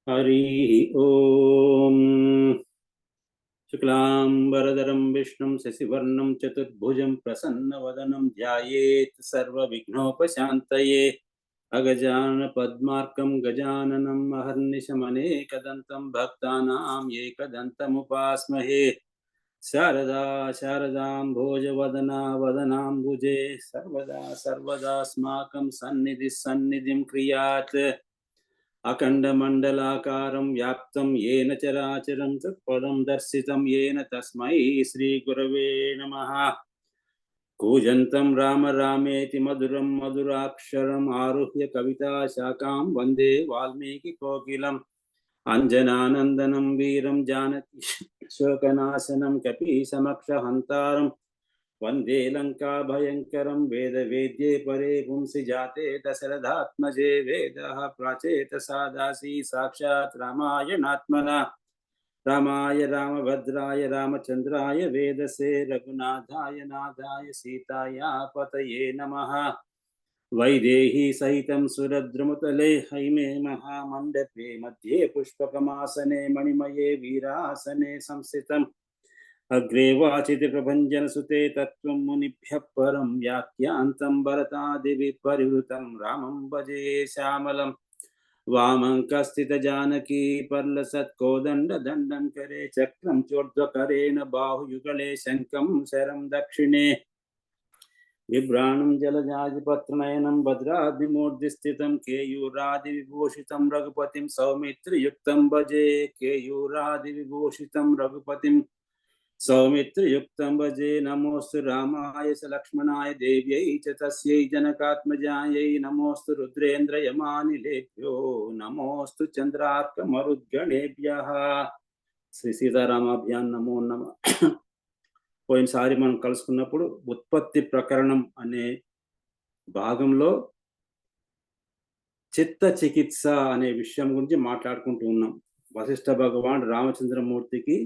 हरि ओम। शुक्लांबरधरं विष्णुं शशिवर्णं चतुर्भुजं प्रसन्नवदनं ध्यायेत् सर्वविघ्नोपशान्तये। अगजानन पद्मार्कं गजाननम् अहर्निशमनेकदन्तं भक्तानां एकदन्तमुपास्महे। शारदा शारदां भोजवदना वदनाम्बुजे सर्वदा सर्वदास्माकं सन्निधिं क्रियात्। अखण्डमण्डलाकारं व्याप्तं येन चराचरं तत्पदं दर्शितं येन तस्मै श्रीगुरवे नमः। कूजन्तं राम रामेति मधुरं मधुराक्षरम् आरुह्य कविताशाखां वन्दे वाल्मीकिकोकिलम्। अञ्जनानन्दनं वीरं जानकी शोकनाशनं कपीशमक्षहन्तारं वन्दे लङ्काभयङ्करं वेदवेद्ये परे पुंसि जाते दशरथात्मजे वेदः प्राचेतसादासि साक्षात् रामायणात्मना। रामाय रामभद्राय रामचन्द्राय वेदसे रघुनाथाय नाथाय सीताया पतये नमः। वैदेही सहितं सुरद्रुमतले हैमे महामण्डपे मध्ये पुष्पकमासने मणिमये वीरासने संस्थितम्। अग्रे वाचिति प्रभञ्जनसुते तत्त्वं मुनिभ्यः परं व्याख्यान्तं भरतादिभिः परिवृतं रामं भजे श्यामलं। वामङ्कस्थितजानकी पर्लसत्कोदण्डदण्डं करे चक्रं चोर्ध्वकरेण बाहुयुगले शङ्खं शरं दक्षिणे। बिभ्राणं जलजाजपत्रनयनं भद्राद्रिमूर्धिस्थितं केयूरादिविभूषितं रघुपतिं सौमित्रियुक्तं भजे। केयूरादिविभूषितं रघुपतिं सौमित्रियुक्तं भजे। नमोऽस्तु रामाय च लक्ष्मणाय देव्यै च तस्यै जनकात्मजायै। नमोऽस्तु रुद्रेन्द्रयमानिलेभ्यो नमोऽस्तु चन्द्रार्कमरुद्गणेभ्यः। శ్రీ సీతారామాభ్యాం నమో నమః. పోయినసారి మనం కలుసుకున్నప్పుడు ఉత్పత్తి ప్రకరణం అనే భాగంలో చిత్త చికిత్స అనే విషయం గురించి మాట్లాడుకుంటూ ఉన్నాం. వశిష్ఠ భగవాన్ రామచంద్రమూర్తికి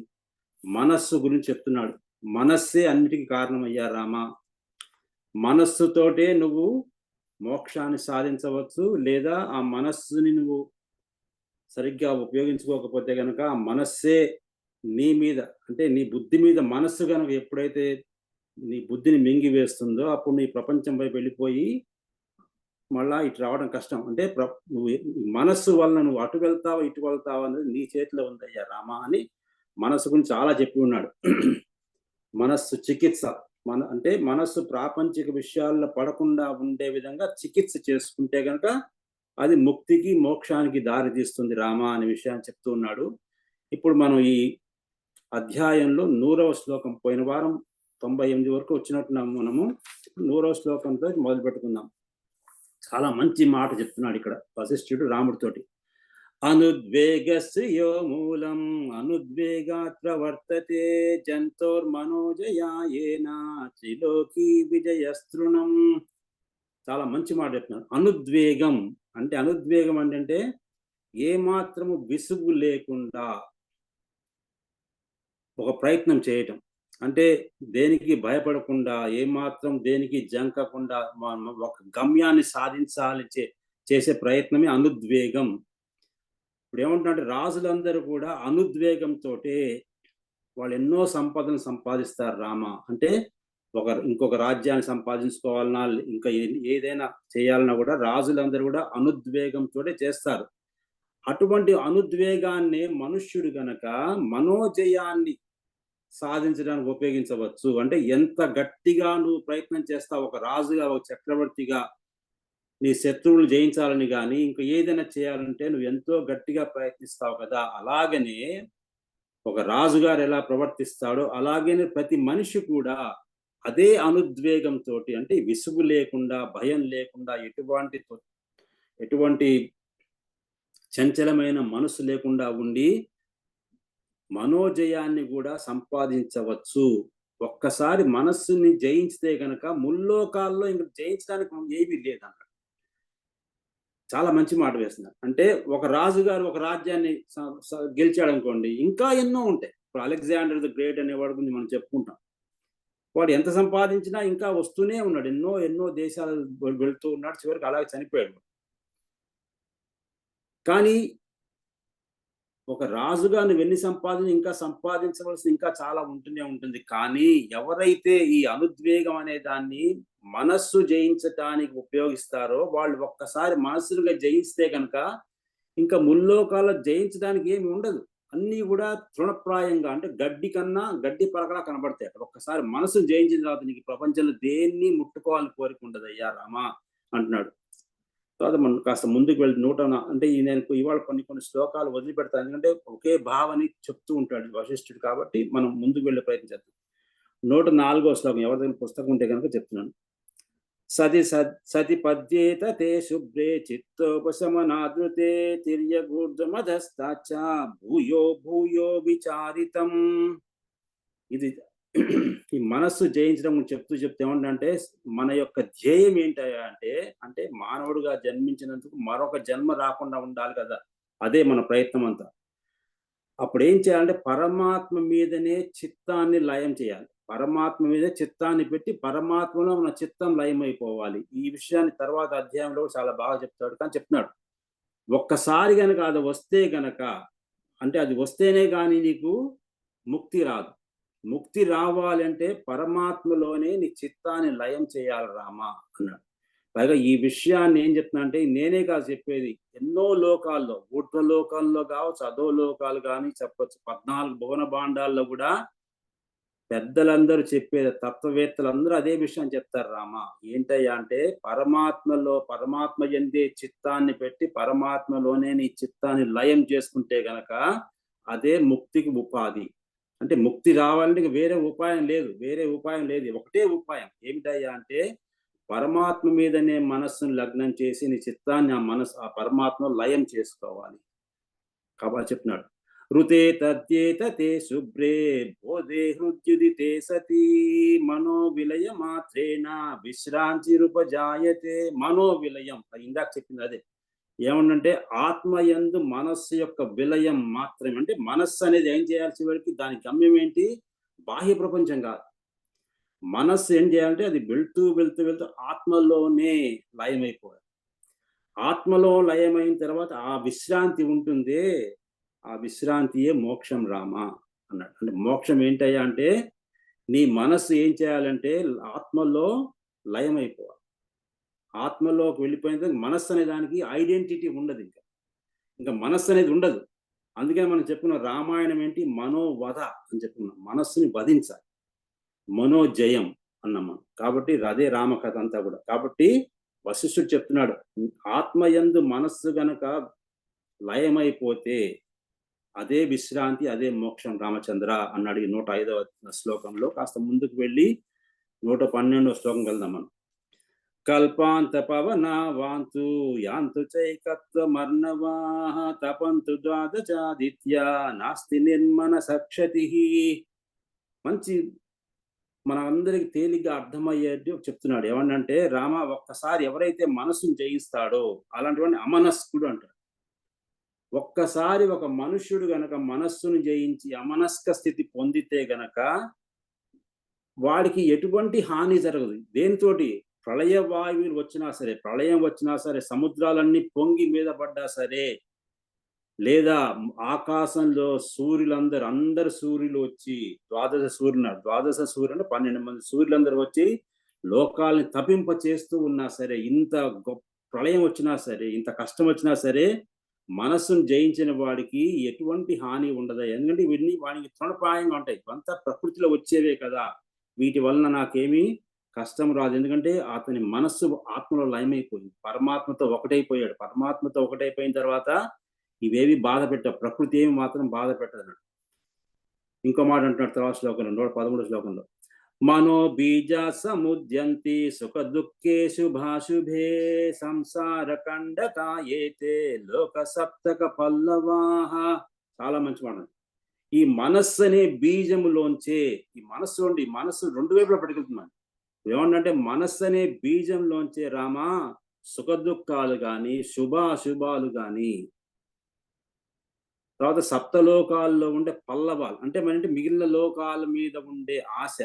మనస్సు గురించి చెప్తున్నాడు. మనస్సే అన్నిటికీ కారణమయ్యా రామ. మనస్సుతోటే నువ్వు మోక్షాన్ని సాధించవచ్చు, లేదా ఆ మనస్సుని నువ్వు సరిగ్గా ఉపయోగించుకోకపోతే కనుక ఆ మనస్సే నీ మీద, అంటే నీ బుద్ధి మీద మనస్సు కనుక ఎప్పుడైతే నీ బుద్ధిని మింగి వేస్తుందో అప్పుడు నీ ప్రపంచం వైపు వెళ్ళిపోయి మళ్ళా ఇటు రావడం కష్టం. అంటే నువ్వు మనస్సు వలన నువ్వు అటు వెళ్తావా ఇటు వెళ్తావా అనేది నీ చేతిలో ఉందయ్యా రామ అని మనస్సు గురించి చాలా చెప్పి ఉన్నాడు. మనస్సు చికిత్స అంటే మనస్సు ప్రాపంచిక విషయాల్లో పడకుండా ఉండే విధంగా చికిత్స చేసుకుంటే కనుక అది ముక్తికి మోక్షానికి దారి తీస్తుంది రామ అనే విషయాన్ని చెప్తూ ఉన్నాడు. ఇప్పుడు మనం ఈ అధ్యాయంలో 100వ శ్లోకం, పోయిన వారం 98 వరకు వచ్చినట్టున్నాము. మనము 100వ శ్లోకంతో మొదలు పెట్టుకుందాం. చాలా మంచి మాట చెప్తున్నాడు ఇక్కడ వశిష్ఠుడు రాముడితోటి. అనుద్వేగశ్రియో మూలం అనుద్వేగాత్ ప్రవర్తతే జంతోర్మనోజయాయేన త్రిలోకీ విజయస్తృణం. చాలా మంచి మాట చెప్తున్నాడు. అనుద్వేగం అంటే, అనుద్వేగం అంటే ఏమాత్రము విసుగు లేకుండా ఒక ప్రయత్నం చేయటం, అంటే దేనికి భయపడకుండా, ఏమాత్రం దేనికి జంకకుండా ఒక గమ్యాన్ని సాధించాలి చేసే ప్రయత్నమే అనుద్వేగం. ఇప్పుడు ఏమంటున్నారంటే రాజులందరూ కూడా అనుద్వేగంతో వాళ్ళు ఎన్నో సంపదను సంపాదిస్తారు రామ. అంటే ఇంకొక రాజ్యాన్ని సంపాదించుకోవాలన్నా, ఇంకా ఏదైనా చేయాలన్నా కూడా రాజులందరూ కూడా అనుద్వేగంతో చేస్తారు. అటువంటి అనుద్వేగాన్ని మనుష్యుడు గనక మనోజయాన్ని సాధించడానికి ఉపయోగించవచ్చు. అంటే ఎంత గట్టిగా నువ్వు ప్రయత్నం చేస్తావు, ఒక రాజుగా, ఒక చక్రవర్తిగా నీ శత్రువులు జయించాలని కానీ ఇంకా ఏదైనా చేయాలంటే నువ్వు ఎంతో గట్టిగా ప్రయత్నిస్తావు కదా. అలాగనే ఒక రాజుగారు ఎలా ప్రవర్తిస్తాడో అలాగనే ప్రతి మనిషి కూడా అదే అనుద్వేగంతో, అంటే విసుగు లేకుండా, భయం లేకుండా, ఎటువంటి చంచలమైన మనసు లేకుండా ఉండి మనోజయాన్ని కూడా సంపాదించవచ్చు. ఒక్కసారి మనస్సుని జయించితే గనక ముల్లోకాల్లో ఇంక జయించడానికి ఏమీ లేదన్న. చాలా మంచి మాట వేస్తున్నారు. అంటే ఒక రాజుగారు ఒక రాజ్యాన్ని గెలిచాడు అనుకోండి, ఇంకా ఎన్నో ఉంటాయి. ఇప్పుడు అలెగ్జాండర్ ది గ్రేట్ అనేవాడు గురించి మనం చెప్పుకుంటాం. వాడు ఎంత సంపాదించినా ఇంకా వస్తూనే ఉన్నాడు. ఎన్నో ఎన్నో దేశాలు వెళ్తూ ఉన్నాడు. చివరికి అలాగే చనిపోయాడు. కానీ ఒక రాజుగా నువ్వెన్ని ఇంకా సంపాదించవలసింది ఇంకా చాలా ఉంటూనే ఉంటుంది. కానీ ఎవరైతే ఈ అనుద్వేగం అనే దాన్ని మనస్సు జయించటానికి ఉపయోగిస్తారో వాళ్ళు ఒక్కసారి మనస్సుగా జయిస్తే గనక ఇంకా ముల్లోకాల్లో జయించడానికి ఏమి ఉండదు. అన్నీ కూడా తృణప్రాయంగా, అంటే గడ్డి పరకలా కనబడతాయి. అక్కడ ఒక్కసారి మనసును జయించిన తర్వాత నీకు ప్రపంచంలో దేన్ని ముట్టుకోవాలని కోరిక ఉండదయ్యా రామా అంటున్నాడు. తర్వాత మనం కాస్త ముందుకు వెళ్ళి అంటే నేను ఇవాళ కొన్ని శ్లోకాలు వదిలిపెడతాను. ఎందుకంటే ఒకే భావని చెప్తూ ఉంటాడు వశిష్ఠుడు, కాబట్టి మనం ముందుకు వెళ్ళే ప్రయత్నం చేద్దాం. 104వ శ్లోకం ఎవరి దగ్గర పుస్తకం ఉంటే కనుక చెప్తున్నాను. సతి పద్యేత తే శుభ్రే చిత్తోపశమనాదృతే తిర్యగూర్ధమధస్తాచ భూయో భూయో విచారితం. ఇది ఈ మనస్సు జయించడం చెప్తూ ఏమంటే మన యొక్క ధ్యేయం ఏంటయ్యా అంటే మానవుడిగా జన్మించినందుకు మరొక జన్మ రాకుండా ఉండాలి కదా, అదే మన ప్రయత్నం అంతా. అప్పుడు ఏం చేయాలంటే పరమాత్మ మీదనే చిత్తాన్ని లయం చేయాలి. పరమాత్మ మీద చిత్తాన్ని పెట్టి పరమాత్మలో మన చిత్తం లయమైపోవాలి. ఈ విషయాన్ని తర్వాత అధ్యాయంలో చాలా బాగా చెప్తాడు. కానీ చెప్తున్నాడు ఒక్కసారి గనక అది వస్తే గనక, అంటే అది వస్తేనే కానీ నీకు ముక్తి రాదు. ముక్తి రావాలంటే పరమాత్మలోనే నీ చిత్తాన్ని లయం చేయాలి రామా అన్నాడు. పైగా ఈ విషయాన్ని ఏం చెప్తున్నా అంటే నేనే కాదు చెప్పేది, ఎన్నో లోకాల్లో, ఊర్ధ్వ లోకాల్లో కావచ్చు, అధో లోకాలు కానీ చెప్పచ్చు, 14 భువన భాండాల్లో కూడా పెద్దలందరూ చెప్పేది, తత్వవేత్తలందరూ అదే విషయం చెప్తారు రామా. ఏంటయ్యా అంటే పరమాత్మ యందే చిత్తాన్ని పెట్టి పరమాత్మలోనే నీ చిత్తాన్ని లయం చేసుకుంటే గనక అదే ముక్తికి ఉపాధి. అంటే ముక్తి రావాలంటే వేరే ఉపాయం లేదు. ఒకటే ఉపాయం. ఏమిటయ్యా అంటే పరమాత్మ మీదనే మనస్సును లగ్నం చేసి నీ చిత్తాన్ని ఆ పరమాత్మ లయం చేసుకోవాలి. కాబట్టి చెప్తున్నాడు ఋతే తద్యేత తే శుభ్రే బోధే హృద్యుదితే సతీ మనోవిలయ మాత్రేణ విశ్రాంతిరుపజాయతే. మనోవిలయం ఇందాక చెప్పింది అదే. ఏమన్నంటే ఆత్మయందు మనస్సు యొక్క విలయం మాత్రమే. అంటే మనస్సు అనేది ఏం చేయాల్సి వాడికి, దాని గమ్యం ఏంటి, బాహ్య ప్రపంచం కాదు. మనస్సు ఏం చేయాలంటే అది వెళ్తూ ఆత్మలోనే లయమైపోవాలి. ఆత్మలో లయమైన తర్వాత ఆ విశ్రాంతి ఉంటుంది, ఆ విశ్రాంతియే మోక్షం రామా అన్నాడు. అంటే మోక్షం ఏంటయ్యా అంటే నీ మనస్సు ఏం చేయాలంటే ఆత్మలో లయమైపోవాలి. ఆత్మలోకి వెళ్ళిపోయిన మనస్సు అనే దానికి ఐడెంటిటీ ఉండదు. ఇంకా మనస్సు అనేది ఉండదు. అందుకని మనం చెప్పుకున్నాం రామాయణం ఏంటి, మనోవధ అని చెప్పుకున్నాం. మనస్సుని వధించాలి, మనోజయం అన్నాం మనం. కాబట్టి అదే రామకథ అంతా కూడా. కాబట్టి వశిష్ఠుడు చెప్తున్నాడు ఆత్మయందు మనస్సు గనక లయమైపోతే అదే విశ్రాంతి, అదే మోక్షం రామచంద్ర అన్నాడు. 105వ శ్లోకంలో. కాస్త ముందుకు వెళ్ళి 112వ శ్లోకం వెళ్దాం మనం. కల్పాంత పవనా వాంతు యాంతు చైకత్వమర్ణవాః తపంతు ద్వాదశాదిత్యా నాస్తి నిర్మన సక్షతి. మంచి మన అందరికి తేలిగ్గా అర్థమయ్యేది చెప్తున్నాడు. ఏమన్నంటే రామ ఒక్కసారి ఎవరైతే మనసును జయిస్తాడో అలాంటి అమనస్కుడు అంటాడు. ఒక్కసారి ఒక మనుష్యుడు గనక మనస్సును జయించి అమనస్క స్థితి పొందితే గనక వాడికి ఎటువంటి హాని జరగదు. దేనితోటి, ప్రళయ వాయువులు వచ్చినా సరే, ప్రళయం వచ్చినా సరే, సముద్రాలన్నీ పొంగి మీద పడ్డా సరే, లేదా ఆకాశంలో అందరు సూర్యులు వచ్చి ద్వాదశ సూర్యులు అంటే 12 మంది సూర్యులందరూ వచ్చి లోకాలని తపింప చేస్తూ ఉన్నా సరే, ఇంత గొప్ప ప్రళయం వచ్చినా సరే, ఇంత కష్టం వచ్చినా సరే, మనస్సును జయించిన వాడికి ఎటువంటి హాని ఉండదు. ఎందుకంటే ఇవన్నీ వాడికి తృణప్రాయంగా ఉంటాయి. అంతా ప్రకృతిలో వచ్చేవే కదా, వీటి వలన నాకేమీ కష్టం రాదు. ఎందుకంటే అతని మనస్సు ఆత్మలో లయమైపోయింది, పరమాత్మతో ఒకటైపోయాడు. పరమాత్మతో ఒకటైపోయిన తర్వాత ఇవేవి బాధ పెట్టవు, ప్రకృతి ఏమి మాత్రం బాధ పెట్టదు. ఇంకో మాట అంటున్నాడు తర్వాత శ్లోకంలో, 113వ శ్లోకంలో, మనో బీజ సముద్యంతి సుఖ దుఃఖే శుభాశుభే సంసార కండకాయేతే లోక సప్తక పల్లవాహ. చాలా మంచి మాట. ఈ మనస్సు అనే బీజములోంచే, ఈ మనస్సు రెండు వైపులా పట్టుకెళ్తున్నాను. ఏమంటే మనస్సు అనే బీజంలోంచే రామా సుఖ దుఃఖాలు గాని శుభాశుభాలు గాని, తర్వాత సప్తలోకాల్లో ఉండే పల్లవాలు అంటే మిగిలిన లోకాల మీద ఉండే ఆశ,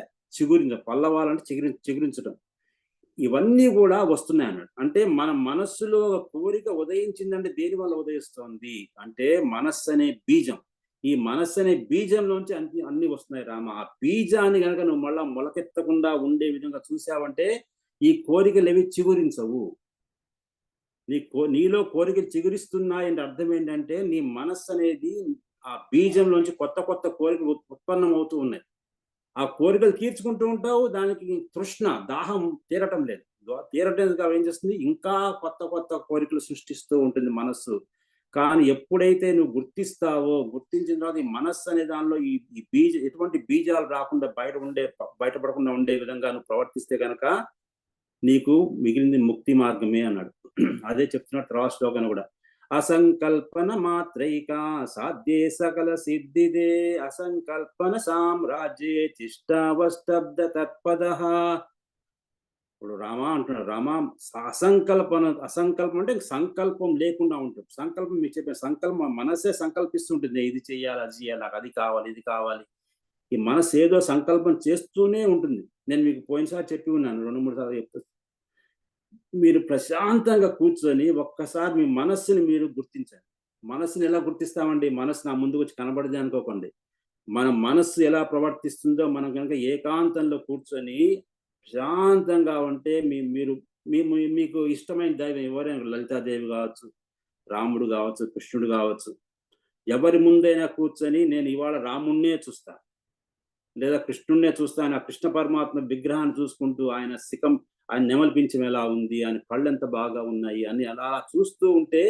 పల్లవాలంటే చిగురించడం. ఇవన్నీ కూడా వస్తున్నాయి అన్నాడు. అంటే మన మనస్సులో కోరిక ఉదయించిందంటే దేని వల్ల ఉదయిస్తోంది అంటే మనస్సు అనే బీజం. ఈ మనస్సు అనే బీజంలోంచి అన్ని వస్తున్నాయి రామ. ఆ బీజాన్ని కనుక నువ్వు మళ్ళా మొలకెత్తకుండా ఉండే విధంగా చూసావంటే ఈ కోరికలు చిగురించవు. నీలో కోరికలు చిగురిస్తున్నాయంటే అర్థం ఏంటంటే నీ మనస్సు అనేది ఆ బీజంలోంచి కొత్త కొత్త కోరికలు ఉత్పన్నం అవుతూ ఉన్నాయి. ఆ కోరికలు తీర్చుకుంటూ ఉంటావు, దానికి తృష్ణ దాహం తీరటం లేదు. తీరటం ఏం చేస్తుంది, ఇంకా కొత్త కొత్త కోరికలు సృష్టిస్తూ ఉంటుంది మనస్సు. కానీ ఎప్పుడైతే నువ్వు గుర్తిస్తావో, గుర్తించిన తర్వాత ఈ మనస్సు అనే దానిలో ఈ ఎటువంటి బీజాలు రాకుండా బయటపడకుండా ఉండే విధంగా నువ్వు ప్రవర్తిస్తే కనుక నీకు మిగిలింది ముక్తి మార్గమే అన్నాడు. అదే చెప్తున్నాడు తర్వాత శ్లోకం కూడా. అసంకల్పన మాత్రైక సాధ్యే సకల సిద్ధిదే అసంకల్పన సామ్రాజ్యే తిష్టావష్టబ్ద తత్పదః. ఇప్పుడు రామా అంటున్నాడు, రామా అసంకల్పం అంటే సంకల్పం లేకుండా ఉంటుంది. సంకల్పం మీకు చెప్పిన సంకల్పం మనసే సంకల్పిస్తుంటుంది, ఇది చెయ్యాలి, అది చేయాలి, నాకు అది కావాలి, ఇది కావాలి. ఈ మనసు ఏదో సంకల్పం చేస్తూనే ఉంటుంది. నేను మీకు పోయినసారి చెప్పి ఉన్నాను, 2-3 సార్లు చెప్తా. మీరు ప్రశాంతంగా కూర్చొని ఒక్కసారి మీ మనస్సుని మీరు గుర్తించండి. మనస్సుని ఎలా గుర్తిస్తామండి? మనస్సు నా ముందుకు వచ్చి కనబడదే అనుకోకండి. మన మనస్సు ఎలా ప్రవర్తిస్తుందో మనం కనుక ఏకాంతంలో కూర్చొని ప్రశాంతంగా ఉంటే మీరు మీకు ఇష్టమైన దైవం ఎవరైనా, లలితాదేవి కావచ్చు, రాముడు కావచ్చు, కృష్ణుడు కావచ్చు, ఎవరి ముందైనా కూర్చొని నేను ఇవాళ రాముణ్ణే చూస్తాను లేదా కృష్ణుణ్ణే చూస్తాను, ఆ కృష్ణ పరమాత్మ విగ్రహాన్ని చూసుకుంటూ ఆయన నెమలిపించం ఎలా ఉంది, ఆయన కళ్ళు ఎంత బాగా ఉన్నాయి అని అలా చూస్తూ ఉంటే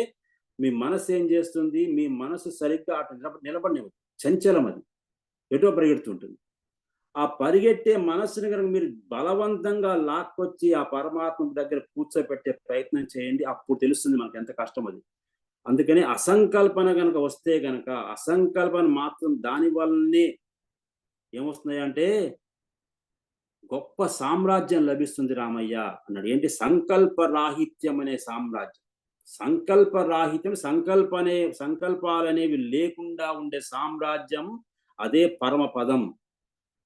మీ మనసు ఏం చేస్తుంది, మీ మనసు సరిగ్గా నిలబడినవ్వదు, చంచలం, అది ఎటో పరిగెడుతుంటుంది. ఆ పరిగెట్టే మనస్సుని కనుక మీరు బలవంతంగా లాక్కొచ్చి ఆ పరమాత్మ దగ్గర కూర్చోబెట్టే ప్రయత్నం చేయండి, అప్పుడు తెలుస్తుంది మనకు ఎంత కష్టం అది. అందుకని అసంకల్పన కనుక వస్తే కనుక, అసంకల్పన మాత్రం దాని వల్లనే ఏమొస్తున్నాయంటే గొప్ప సామ్రాజ్యం లభిస్తుంది రామయ్య అన్నాడు. ఏంటి? సంకల్ప రాహిత్యం అనే సామ్రాజ్యం. సంకల్ప రాహిత్యం, సంకల్పాలనేవి లేకుండా ఉండే సామ్రాజ్యం, అదే పరమపదం.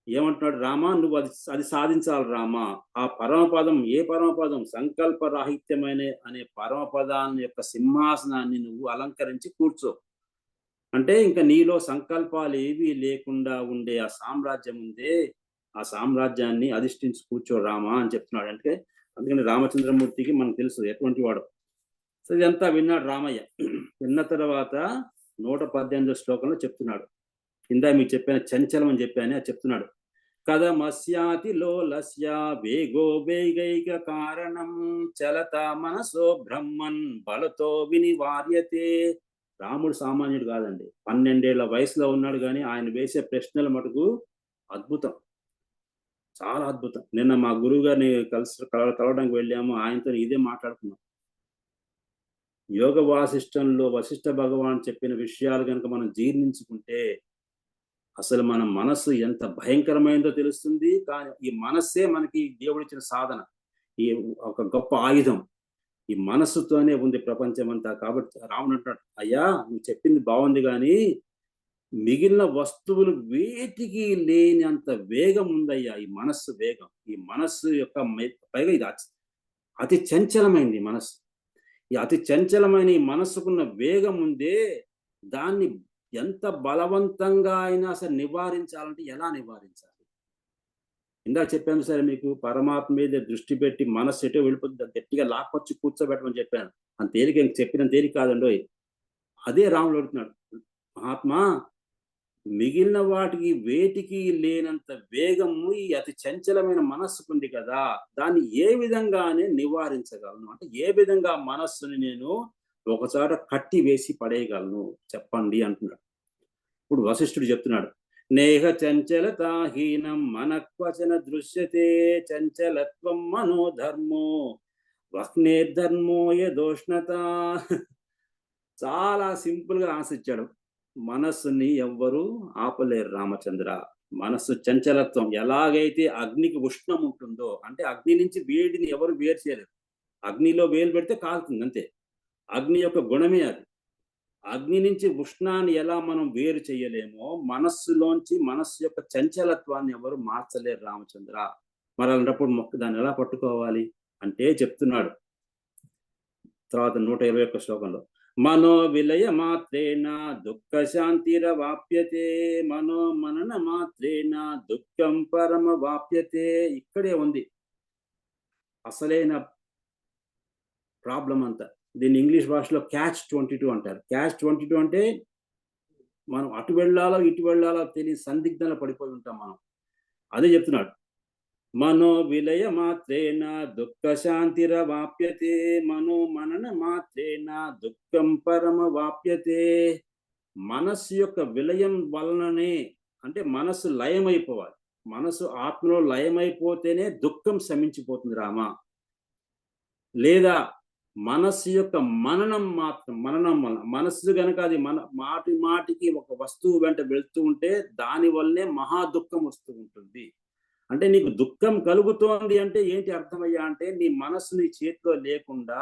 ఏమంటున్నాడు రామా, నువ్వు అది సాధించాలి రామా. ఆ పరమపదం, ఏ పరమపదం? సంకల్ప రాహిత్యమైన అనే పరమపదాన్ని యొక్క సింహాసనాన్ని నువ్వు అలంకరించి కూర్చో. అంటే ఇంకా నీలో సంకల్పాలు ఏవి లేకుండా ఉండే ఆ సామ్రాజ్యం ఉందే, ఆ సామ్రాజ్యాన్ని అధిష్ఠించి కూర్చో రామా అని చెప్తున్నాడు. అంటే అందుకని రామచంద్రమూర్తికి మనకు తెలుసు ఎటువంటి వాడు. సో ఇదంతా విన్నాడు రామయ్య. విన్న తర్వాత 118వ శ్లోకంలో చెప్తున్నాడు. కింద మీకు చెప్పాను, చంచలం అని చెప్పాను, అది చెప్తున్నాడు. కథమస్యాతి లోలస్య వేగో వేగైక కారణం చలత మనసో బ్రహ్మన్ బలతో వినివార్యతే. రాముడు సామాన్యుడు కాదండి, 12 ఏళ్ల వయసులో ఉన్నాడు, కానీ ఆయన వేసే ప్రశ్నల మటుకు అద్భుతం, చాలా అద్భుతం. నిన్న మా గురువు గారిని కలవడానికి వెళ్ళాము, ఆయనతో ఇదే మాట్లాడుకున్నాం. యోగ వాసిష్టంలో వశిష్ఠ భగవాన్ చెప్పిన విషయాలు కనుక మనం జీర్ణించుకుంటే అసలు మన మనస్సు ఎంత భయంకరమైందో తెలుస్తుంది. కానీ ఈ మనస్సే మనకి దేవుడిచ్చిన సాధన, ఈ ఒక గొప్ప ఆయుధం. ఈ మనస్సుతోనే ఉంది ప్రపంచం అంతా. కాబట్టి రాముడు అంటాడు, అయ్యా నువ్వు చెప్పింది బాగుంది, కానీ మిగిలిన వస్తువులు వేటికి లేని అంత వేగం ఉందయ్యా ఈ మనస్సు వేగం. ఈ మనస్సు యొక్క పైగా ఇది అతి చంచలమైంది మనస్సు. ఈ అతి చంచలమైన ఈ మనస్సుకున్న వేగం ఉందే, దాన్ని ఎంత బలవంతంగా అయినా సరే నివారించాలంటే ఎలా నివారించాలి? ఇందాక చెప్పాను సరే మీకు, పరమాత్మ మీద దృష్టి పెట్టి మనస్సు ఎటో వెళ్ళిపోతుంది, గట్టిగా లాక్కొచ్చి కూర్చోబెట్టమని చెప్పాను. అంత తేలిక చెప్పిన తేలిక కాదండి. అదే రాముడు అడుగుతున్నాడు, మహాత్మా మిగిలిన వాటికి వేటికి లేనంత వేగము ఈ అతి చంచలమైన మనస్సుకుంది కదా, దాన్ని ఏ విధంగానే నివారించగలను, అంటే ఏ విధంగా మనస్సుని నేను ఒకచోట కట్టి వేసి పడేయగలను చెప్పండి అంటున్నాడు. ఇప్పుడు వశిష్ఠుడు చెప్తున్నాడు, నేహ చంచలతాహీనం మనక్వచన దృశ్యతే చంచలత్వం మనోధర్మో వహ్నేర్ధర్మో యదోష్ణత. చాలా సింపుల్ గా ఆశించాడు. మనస్సుని ఎవ్వరూ ఆపలేరు రామచంద్ర. మనస్సు చంచలత్వం, ఎలాగైతే అగ్నికి ఉష్ణం ఉంటుందో, అంటే అగ్ని నుంచి వేడిని ఎవరు వేరు చేయలేరు. అగ్నిలో వేలు పెడితే కాలుతుంది అంతే, అగ్ని యొక్క గుణమే అది. అగ్ని నుంచి ఉష్ణాన్ని ఎలా మనం వేరు చేయలేమో, మనస్సు యొక్క చంచలత్వాన్ని ఎవరు మార్చలేరు రామచంద్ర. మరి అలాంటప్పుడు దాన్ని ఎలా పట్టుకోవాలి అంటే చెప్తున్నాడు తర్వాత 121 శ్లోకంలో, మనో విలయ మాత్రేణ దుఃఖ శాంతిరవాప్యతే, మనో మనన మాత్రేణ దుఃఖం పరమ వాప్యతే. ఇక్కడే ఉంది అసలైన ప్రాబ్లం అంతా. దీన్ని ఇంగ్లీష్ భాషలో catch-22 అంటారు. catch-22 అంటే మనం అటు వెళ్ళాలో ఇటు వెళ్ళాలో తెలియని సందిగ్ధంలో పడిపోయి ఉంటాం మనం. అదే చెప్తున్నాడు, మనో విలయ మాత్రేణ దుఃఖ శాంతిరవాప్యతే, మనో మనన మాత్రేణ దుఃఖం పరమ వాప్యతే. మనస్సు యొక్క విలయం వలననే, అంటే మనస్సు లయమైపోవాలి. మనసు ఆత్మలో లయమైపోతేనే దుఃఖం శమించిపోతుంది రామ. లేదా మనస్సు యొక్క మననం వలన, మనస్సు కనుక అది మాటి మాటికి ఒక వస్తువు వెంట వెళ్తూ ఉంటే దాని వల్లనే మహా దుఃఖం వస్తూ ఉంటుంది. అంటే నీకు దుఃఖం కలుగుతోంది అంటే ఏంటి అర్థమయ్యా అంటే, నీ మనస్సు నీ చేతిలో లేకుండా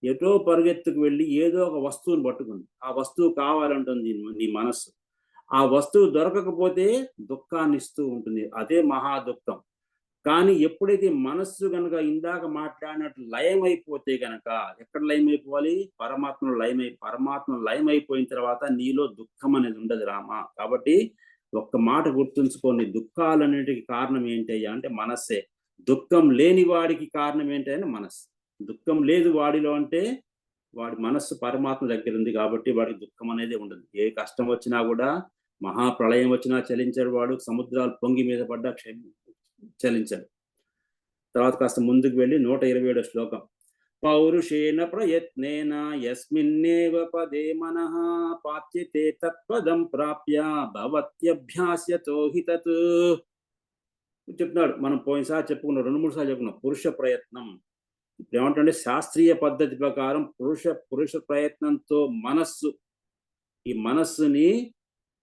ఎటో పరిగెత్తుకు వెళ్ళి ఏదో ఒక వస్తువుని పట్టుకుంది. ఆ వస్తువు కావాలంటుంది నీ మనస్సు. ఆ వస్తువు దొరకకపోతే దుఃఖాన్ని ఇస్తూ ఉంటుంది. అదే మహా దుఃఖం. కానీ ఎప్పుడైతే మనస్సు గనక ఇందాక మాట్లాడినట్టు లయమైపోతే గనక, ఎక్కడ లయమైపోవాలి? పరమాత్మ లయమైపోయిన తర్వాత నీలో దుఃఖం అనేది ఉండదు రామ. కాబట్టి ఒక్క మాట గుర్తుంచుకోండి, దుఃఖాలన్నిటికి కారణం ఏంటయ్యా అంటే మనస్సే. దుఃఖం లేని వాడికి కారణం ఏంటంటే మనస్సు. దుఃఖం లేదు వాడిలో అంటే వాడి మనస్సు పరమాత్మ దగ్గర ఉంది కాబట్టి వాడికి దుఃఖం అనేది ఉండదు. ఏ కష్టం వచ్చినా కూడా, మహాప్రళయం వచ్చినా చలించడు వాడు, సముద్రాలు పొంగి మీద పడ్డా చలించడు. తర్వాత కాస్త ముందుకు వెళ్ళి 127 శ్లోకం, పౌరుషేణ ప్రయత్నేన యస్మిన్నేవ పదే మనః పాత్యతే తత్పదం ప్రాప్య భవత్యభ్యాస్యతో హి తత్. చెప్తున్నాడు, మనం పోయినసారి చెప్పుకున్నాం, 2-3 సార్లు చెప్పుకున్నాం, పురుష ప్రయత్నం. ఇప్పుడు ఏమంటే శాస్త్రీయ పద్ధతి ప్రకారం పురుష ప్రయత్నంతో ఈ మనస్సుని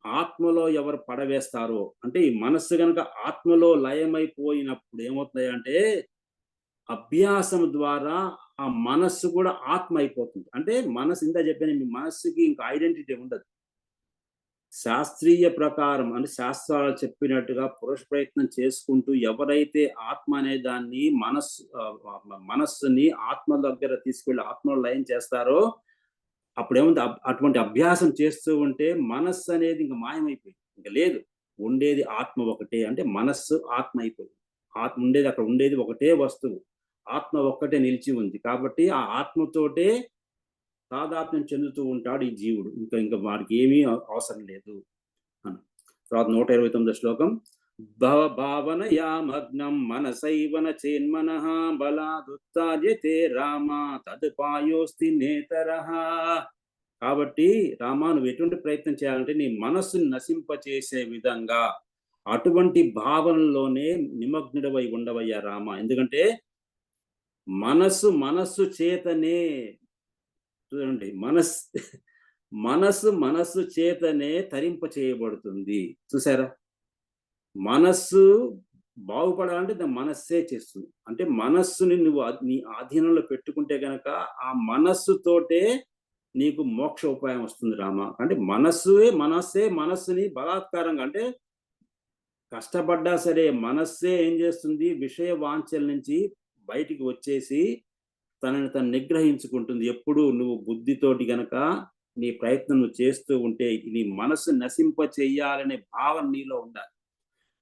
ఆత్మలో ఎవరు పడవేస్తారో, అంటే ఈ మనస్సు కనుక ఆత్మలో లయమైపోయినప్పుడు ఏమవుతుంది అంటే అభ్యాసం ద్వారా ఆ మనస్సు కూడా ఆత్మ అయిపోతుంది. అంటే మనస్సు, ఇంత చెప్పాను, మీ మనస్సుకి ఇంకా ఐడెంటిటీ ఉండదు. శాస్త్రీయ ప్రకారం అంటే శాస్త్రాలు చెప్పినట్టుగా పురుష ప్రయత్నం చేసుకుంటూ ఎవరైతే ఆత్మ అనే దాన్ని మనస్సుని ఆత్మ దగ్గర తీసుకెళ్లి ఆత్మలో లయం చేస్తారో అప్పుడేముంది, అటువంటి అభ్యాసం చేస్తూ ఉంటే మనస్సు అనేది ఇంకా మాయమైపోయింది, ఇంకా లేదు. ఉండేది ఆత్మ ఒకటే, అంటే మనస్సు ఆత్మ అయిపోయింది. అక్కడ ఉండేది ఒకటే వస్తువు, ఆత్మ ఒక్కటే నిలిచి ఉంది. కాబట్టి ఆ ఆత్మతోటే తాదాత్మ్యం చెందుతూ ఉంటాడు ఈ జీవుడు. ఇంకా వాడికి ఏమీ అవసరం లేదు అని. తర్వాత 129 శ్లోకం, భావనయామగ్నం మనసైవన చేన్మనః బలాదుత్తార్యతే రామ తదుపాయోస్తి నేతరః. కాబట్టి రామా, నువ్వు ఎటువంటి ప్రయత్నం చేయాలంటే నీ మనస్సుని నశింపచేసే విధంగా అటువంటి భావనలోనే నిమగ్నుడవై ఉండవయ్యా రామ. ఎందుకంటే మనస్సు చేతనే, చూడండి, మనస్సు చేతనే తరింప చేయబడుతుంది. చూసారా, మనస్సు బాగుపడాలంటే దాని మనస్సే చేస్తుంది. అంటే మనస్సుని నువ్వు నీ ఆధీనంలో పెట్టుకుంటే గనక ఆ మనస్సుతోటే నీకు మోక్ష ఉపాయం వస్తుంది రామ. అంటే మనస్సుని బలాత్కారంగా, అంటే కష్టపడ్డా సరే మనస్సే ఏం చేస్తుంది, విషయ వాంఛల నుంచి బయటికి వచ్చేసి తనని తను నిగ్రహించుకుంటుంది. ఎప్పుడు నువ్వు బుద్ధితోటి గనక నీ ప్రయత్నం నువ్వు చేస్తూ ఉంటే నీ మనస్సు నశింప చేయాలనే భావన నీలో ఉండాలి.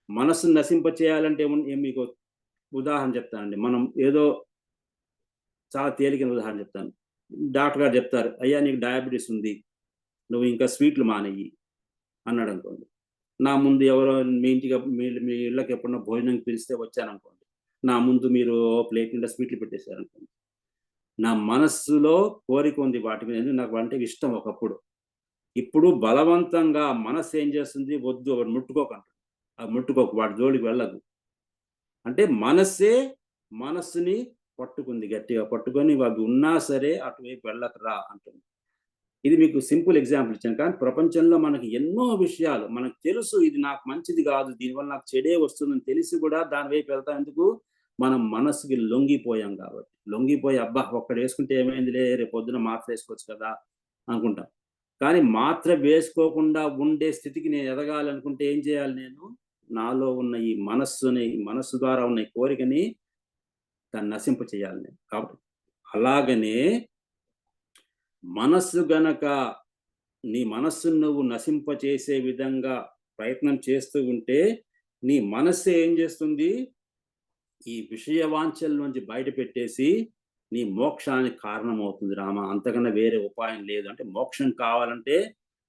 మనస్సును నశింప చేయాలంటే మీకు ఉదాహరణ చెప్తానండి. మనం ఏదో చాలా తేలికైన ఉదాహరణ చెప్తాను. డాక్టర్ గారు చెప్తారు, అయ్యా నీకు డయాబెటీస్ ఉంది, నువ్వు ఇంకా స్వీట్లు మానేయి అన్నాడు అనుకోండి. నా ముందు ఎవరో మీ ఇళ్ళకి ఎప్పుడన్నా భోజనం పిలిస్తే వచ్చాననుకోండి, నా ముందు మీరు ప్లేట్ నిండా స్వీట్లు పెట్టేశారనుకోండి, నా మనస్సులో కోరిక ఉంది వాటి మీద, నాకు అంటే ఇష్టం ఒకప్పుడు. ఇప్పుడు బలవంతంగా మనస్సు ఏం చేస్తుంది, వద్దు వాడు ముట్టుకోకంటుంది, అది ముట్టుకోకు, వాడి జోలికి వెళ్ళదు. అంటే మనస్సుని పట్టుకుంది, గట్టిగా పట్టుకొని వాడు ఉన్నా సరే అటువైపు వెళ్ళకరా అంటుంది. ఇది మీకు సింపుల్ ఎగ్జాంపుల్ ఇచ్చాను. కానీ ప్రపంచంలో మనకి ఎన్నో విషయాలు మనకు తెలుసు, ఇది నాకు మంచిది కాదు, దీనివల్ల నాకు చెడే వస్తుందని తెలిసి కూడా దాని వైపు వెళ్తాం. ఎందుకు? మనం మనస్సుకి లొంగిపోయాం కాబట్టి. లొంగిపోయి అబ్బా ఒక్కడు వేసుకుంటే ఏమైందిలే, రేపు పొద్దున మాత్ర వేసుకోవచ్చు కదా అనుకుంటాం. కానీ మాత్ర వేసుకోకుండా ఉండే స్థితికి నేను ఎదగాలనుకుంటే ఏం చేయాలి? నేను నాలో ఉన్న ఈ మనస్సు ద్వారా ఉన్న ఈ కోరికని దాన్ని నశింప చేయాలి నేను. కాబట్టి అలాగనే మనస్సు గనక నీ మనస్సును నువ్వు నశింపచేసే విధంగా ప్రయత్నం చేస్తూ ఉంటే నీ మనస్సు ఏం చేస్తుంది? ఈ విషయ వాంఛల నుంచి బయట పెట్టేసి నీ మోక్షానికి కారణమవుతుంది రామ. అంతకన్నా వేరే ఉపాయం లేదు. అంటే మోక్షం కావాలంటే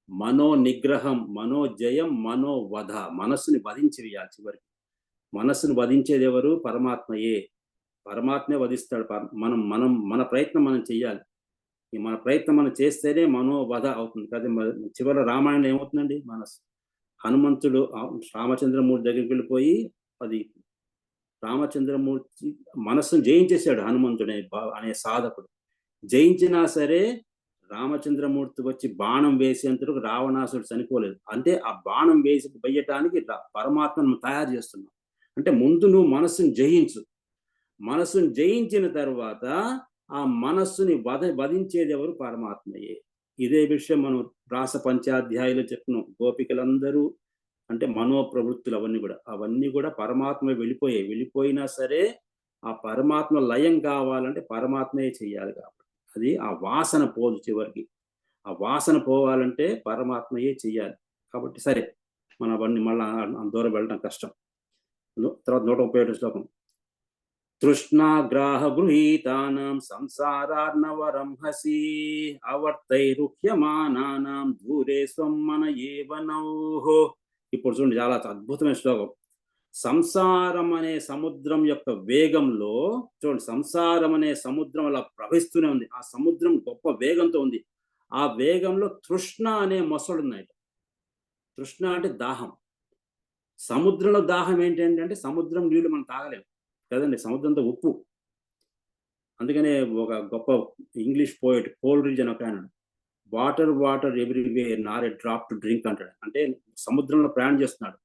మనో నిగ్రహం, మనోజయం, మనోవధ. మనస్సుని వధించి వేయాలి చివరికి. మనస్సును వధించేది ఎవరు? పరమాత్మయే. పరమాత్మే వధిస్తాడు. మన ప్రయత్నం మనం చెయ్యాలి. మన ప్రయత్నం మనం చేస్తేనే మనోవధ అవుతుంది కదా. చివరి రామాయణం ఏమవుతుందండి? హనుమంతుడు రామచంద్రమూర్తి దగ్గరికి వెళ్ళిపోయి అది రామచంద్రమూర్తి మనస్సును జయించేశాడు. హనుమంతుడు అనే సాధకుడు జయించినా సరే రామచంద్రమూర్తి వచ్చి బాణం వేసేంతకు రావణాసుడు చనిపోలేదు. అంటే ఆ బాణం వేయటానికి పరమాత్మను తయారు చేస్తున్నాం. అంటే ముందు నువ్వు మనస్సును జయించు. మనస్సును జయించిన తర్వాత ఆ మనస్సుని వధించేది ఎవరు? పరమాత్మయే. ఇదే విషయం మనం రాస పంచాధ్యాయులు చెప్తున్నాం. గోపికలందరూ అంటే మనోప్రవృత్తులు అవన్నీ కూడా పరమాత్మ వెళ్ళిపోయినా సరే ఆ పరమాత్మ లయం కావాలంటే పరమాత్మయే చెయ్యాలి. కాబట్టి అది ఆ వాసన పోదు చివరికి. ఆ వాసన పోవాలంటే పరమాత్మయే చెయ్యాలి. కాబట్టి సరే, మనం అవన్నీ మళ్ళా దూరం వెళ్ళడం కష్టం. తర్వాత 137 శ్లోకం. తృష్ణాగ్రాహ గృహీతానాం సంసారార్ణవరం హసి అవర్తైరుహ్యమానానాం దూరే స్వం మన ఏవనౌహో. ఇప్పుడు చూడండి, చాలా అద్భుతమైన శ్లోకం. సంసారం అనే సముద్రం యొక్క వేగంలో చూడండి, సంసారం అనే సముద్రం అలా ప్రవహిస్తూనే ఉంది. ఆ సముద్రం గొప్ప వేగంతో ఉంది. ఆ వేగంలో తృష్ణ అనే మొసళ్ళు ఉన్నాయి. తృష్ణ అంటే దాహం. సముద్రంలో దాహం ఏంటంటే సముద్రం నీళ్లు మనం తాగలేము కదండి. సముద్రంతో ఉప్పు. అందుకనే ఒక గొప్ప ఇంగ్లీష్ పోయిట్ కోల్డ్రిడ్జ్ అని ఒక ఆయన, water everywhere not a drop to drink అంటాడు. అంటే సముద్రంలో ప్రయాణం చేస్తున్నాడు,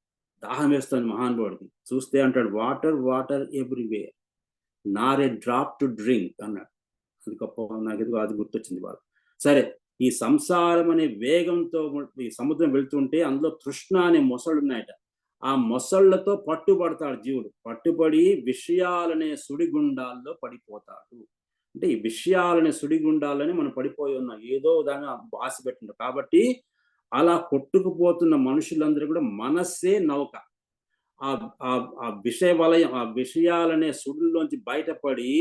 దాహం వేస్తుంది మహానుభావుడికి. చూస్తే అంటాడు water everywhere not a drop to drink అన్నాడు. అది గొప్ప, నాకు ఎదుగు అది గుర్తొచ్చింది వాడు. సరే, ఈ సంసారం అనే వేగంతో ఈ సముద్రం వెళ్తుంటే అందులో తృష్ణ అనే మొసళ్ళు ఉన్నాయట. ఆ మొసళ్లతో పట్టుబడతాడు జీవుడు. పట్టుబడి విషయాలనే సుడిగుండాల్లో పడిపోతాడు. అంటే ఈ విషయాలనే సుడిగుండాలని మనం పడిపోయి ఉన్నాం, ఏదో దాన్ని బాసి పెట్టిండు. కాబట్టి అలా కొట్టుకుపోతున్న మనుషులందరూ కూడా మనస్సే నౌక. ఆ విషయ వలయం, ఆ విషయాలనే సుడుల్లోంచి బయటపడి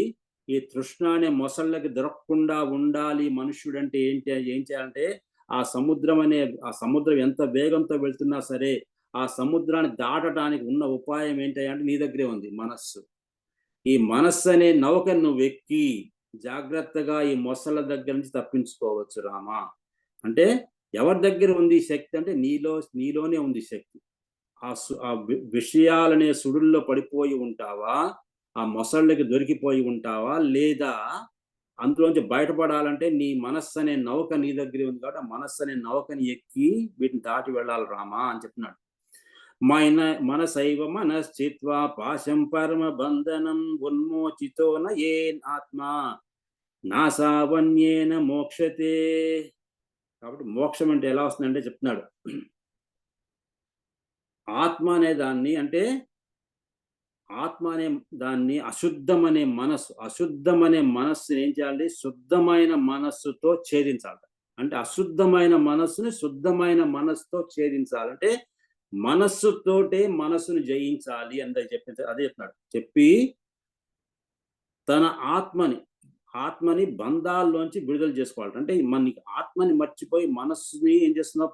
ఈ తృష్ణ అనే మొసళ్ళకి దొరకకుండా ఉండాలి మనుష్యుడంటే ఏం చేయాలంటే ఆ సముద్రం ఎంత వేగంతో వెళ్తున్నా సరే ఆ సముద్రాన్ని దాటడానికి ఉన్న ఉపాయం ఏంటంటే నీ దగ్గరే ఉంది, మనస్సు. ఈ మనస్సు అనే నౌకను నువ్వు ఎక్కి జాగ్రత్తగా ఈ మొసళ్ళ దగ్గర నుంచి తప్పించుకోవచ్చు రామా. అంటే ఎవరి దగ్గర ఉంది శక్తి అంటే నీలోనే ఉంది శక్తి. ఆ విషయాలనే సుడుల్లో పడిపోయి ఉంటావా, ఆ మొసళ్ళకి దొరికిపోయి ఉంటావా, లేదా అందులోంచి బయటపడాలంటే నీ మనస్సు అనే నౌక నీ దగ్గరే ఉంది. కాబట్టి ఆ మనస్సు అనే నౌకని ఎక్కి వీటిని దాటి వెళ్ళాలి రామా అని చెప్తున్నాడు. మనసైవ మనశ్చిత్వా పాశం పరమ బంధనం ఉన్మోచితో నయేన్ ఆత్మా నాసావన్యేన మోక్షతే. కాబట్టి మోక్షం అంటే ఎలా వస్తుందంటే చెప్తున్నాడు, ఆత్మ అనే దాన్ని అంటే అశుద్ధమనే మనస్సుని ఏం చేయాలి? శుద్ధమైన మనస్సుతో ఛేదించాలి. అంటే అశుద్ధమైన మనస్సుని శుద్ధమైన మనస్సుతో ఛేదించాలంటే మనస్సుతోటే మనస్సును జయించాలి అని అదే చెప్తున్నాడు. చెప్పి తన ఆత్మని బంధాల్లోంచి విడుదల చేసుకోవాలి. అంటే మనకి ఆత్మని మర్చిపోయి మనస్సుని ఏం చేస్తున్నావు?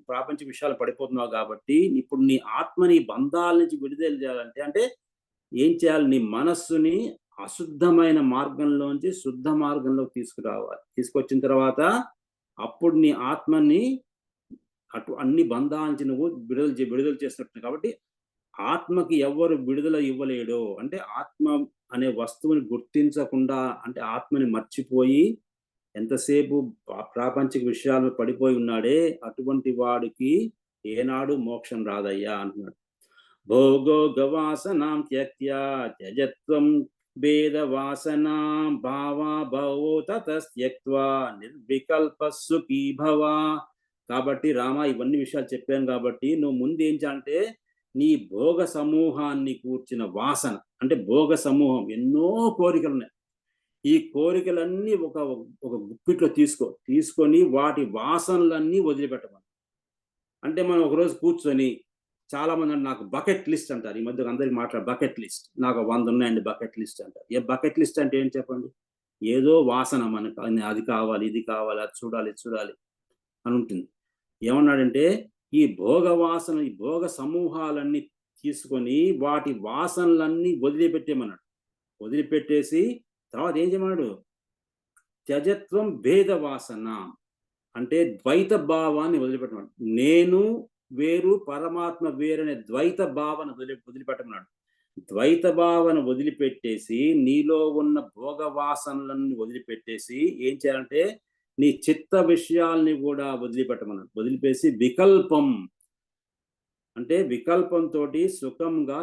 ప్రాపంచ విషయాలు పడిపోతున్నావు. కాబట్టి ఇప్పుడు నీ ఆత్మని బంధాల నుంచి విడుదల చేయాలంటే అంటే ఏం చేయాలి? నీ మనస్సుని అశుద్ధమైన మార్గంలోంచి శుద్ధ మార్గంలోకి తీసుకురావాలి. తీసుకొచ్చిన తర్వాత అప్పుడు నీ ఆత్మని అన్ని బంధాల నుంచి నువ్వు విడుదల చేస్తున్నట్టు. కాబట్టి ఆత్మకి ఎవరు విడుదల ఇవ్వలేడో అంటే ఆత్మ అనే వస్తువుని గుర్తించకుండా, అంటే ఆత్మని మర్చిపోయి ఎంతసేపు ప్రాపంచిక విషయాలు పడిపోయి ఉన్నాడే అటువంటి వాడికి ఏనాడు మోక్షం రాదయ్యా అంటున్నాడు. భోగో గవాసనాం త్యక్త్యా త్యజత్వం భేదవాసనా భావాభవో తతస్త్యక్త్వా నిర్వికల్ప సుఖీ భవ. కాబట్టి రామ, ఇవన్నీ విషయాలు చెప్పాను కాబట్టి నువ్వు ముందు ఏం చేయాలంటే నీ భోగ సమూహాన్ని కూర్చిన వాసన, అంటే భోగ సమూహం, ఎన్నో కోరికలు ఉన్నాయి. ఈ కోరికలన్నీ ఒక గుప్పిట్లో తీసుకొని వాటి వాసనలన్నీ వదిలిపెట్టమని. అంటే మనం ఒకరోజు కూర్చొని, చాలా మంది నాకు బకెట్ లిస్ట్ అంటారు, ఈ మధ్య అందరికి బకెట్ లిస్ట్, నాకు 100 ఉన్నాయండి బకెట్ లిస్ట్ అంటారు. ఏ బకెట్ లిస్ట్ అంటే ఏం చెప్పండి? ఏదో వాసన మనకు, అది కావాలి, ఇది కావాలి, అది చూడాలి, ఇది చూడాలి అని ఉంటుంది. ఏమన్నాడంటే ఈ భోగ వాసన, ఈ భోగ సమూహాలన్నీ తీసుకొని వాటి వాసనలన్నీ వదిలిపెట్టేమన్నాడు. వదిలిపెట్టేసి తర్వాత ఏం చేయమన్నాడు? త్యజత్వం భేద వాసన, అంటే ద్వైత భావాన్ని వదిలిపెట్టమన్నాడు. నేను వేరు, పరమాత్మ వేరనే ద్వైత భావన వదిలిపెట్టమన్నాడు. ద్వైత భావన వదిలిపెట్టేసి నీలో ఉన్న భోగ వాసనలను వదిలిపెట్టేసి ఏం చేయాలంటే నీ చిత్త విషయాల్ని కూడా వదిలిపెట్టమన్నాడు. వదిలిపేసి వికల్పం, అంటే వికల్పంతో సుఖంగా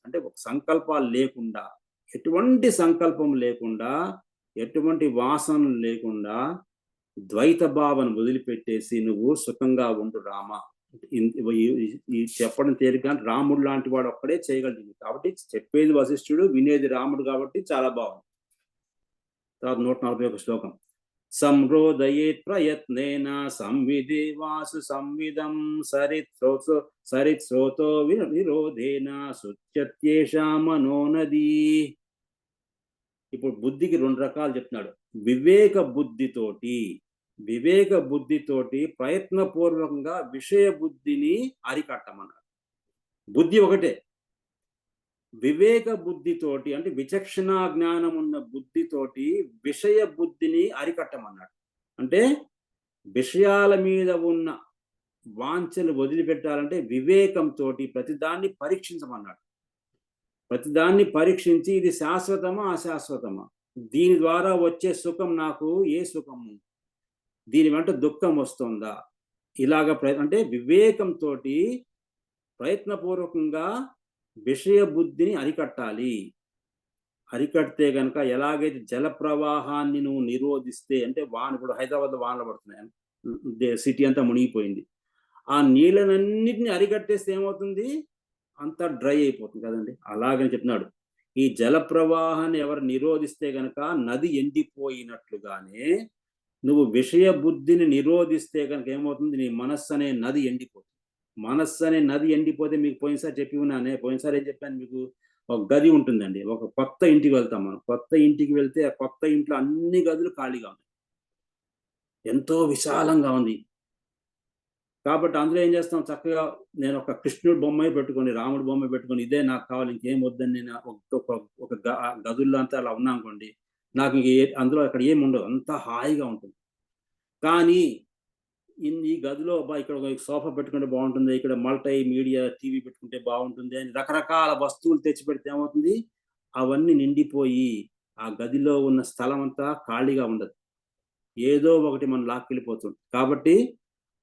అంటే ఒక సంకల్పాలు లేకుండా, ఎటువంటి సంకల్పం లేకుండా, ఎటువంటి వాసనలు లేకుండా ద్వైత భావన వదిలిపెట్టేసి నువ్వు సుఖంగా ఉండు రామ. ఈ చెప్పడం తేలిక, రాముడు లాంటి వాడు ఒక్కడే చేయగలిగింది. కాబట్టి చెప్పేది వశిష్ఠుడు, వినేది రాముడు, కాబట్టి చాలా బాగుంది. తర్వాత 141 శ్లోకం. సంరోధయేత్ ప్రయత్నేన సంవిదేవాసు సంవిదం సరిత్స్రోతో విరోధేన శుచ్యత్యేషా మనోనది. ఇప్పుడు బుద్ధికి 2 రకాలు చెప్తున్నాడు. వివేక బుద్ధితోటి ప్రయత్నపూర్వకంగా విషయ బుద్ధిని అరికట్టమన్నాడు. బుద్ధి ఒకటే. వివేక బుద్ధితోటి, అంటే విచక్షణ జ్ఞానం ఉన్న బుద్ధితోటి విషయ బుద్ధిని అరికట్టమన్నాడు. అంటే విషయాల మీద ఉన్న వాంఛలు వదిలిపెట్టాలంటే వివేకంతో ప్రతిదాన్ని పరీక్షించమన్నాడు. ప్రతిదాన్ని పరీక్షించి ఇది శాశ్వతమా అశాశ్వతమా, దీని ద్వారా వచ్చే సుఖం నాకు ఏ సుఖము, దీని వెంట దుఃఖం వస్తుందా, ఇలాగ అంటే వివేకంతో ప్రయత్నపూర్వకంగా విషయ బుద్ధిని అరికట్టాలి. అరికడితే కనుక ఎలాగైతే జల ప్రవాహాన్ని నువ్వు నిరోధిస్తే, అంటే ఇప్పుడు హైదరాబాద్లో వానలు పడుతున్నాయి, సిటీ అంతా మునిగిపోయింది, ఆ నీళ్ళనన్నిటిని అరికట్టేస్తే ఏమవుతుంది? అంతా డ్రై అయిపోతుంది కదండి. అలాగని చెప్తున్నాడు. ఈ జల ప్రవాహాన్ని ఎవరు నిరోధిస్తే కనుక నది ఎండిపోయినట్లుగానే నువ్వు విషయ బుద్ధిని నిరోధిస్తే కనుక ఏమవుతుంది? నీ మనస్సు అనే నది ఎండిపోతుంది. మనస్సు అనే నది ఎండిపోతే, మీకు పోయినసారి చెప్పి ఉన్నానే, పోయినసారి ఏం చెప్పాను మీకు? ఒక గది ఉంటుందండి, ఒక కొత్త ఇంటికి వెళ్తాం మనం. కొత్త ఇంటికి వెళ్తే ఆ కొత్త ఇంట్లో అన్ని గదులు ఖాళీగా ఉన్నాయి, ఎంతో విశాలంగా ఉంది. కాబట్టి అందులో ఏం చేస్తాం? చక్కగా నేను ఒక కృష్ణుడు బొమ్మ పెట్టుకొని, రాముడు బొమ్మ పెట్టుకొని, ఇదే నాకు కావాలి, ఇంకేం వద్దని నేను ఒక గదుల్లో అంతా అలా ఉన్నా అనుకోండి, నాకు అందులో అక్కడ ఏమి ఉండదు, అంతా హాయిగా ఉంటుంది. కానీ ఈ గదిలో ఇక్కడ ఒక సోఫా పెట్టుకుంటే బాగుంటుంది, ఇక్కడ మల్టీ మీడియా టీవీ పెట్టుకుంటే బాగుంటుంది అని రకరకాల వస్తువులు తెచ్చి పెడితే ఏమవుతుంది? అవన్నీ నిండిపోయి ఆ గదిలో ఉన్న స్థలం అంతా ఖాళీగా ఉండదు, ఏదో ఒకటి మనం లాక్కెళ్ళిపోతుంది. కాబట్టి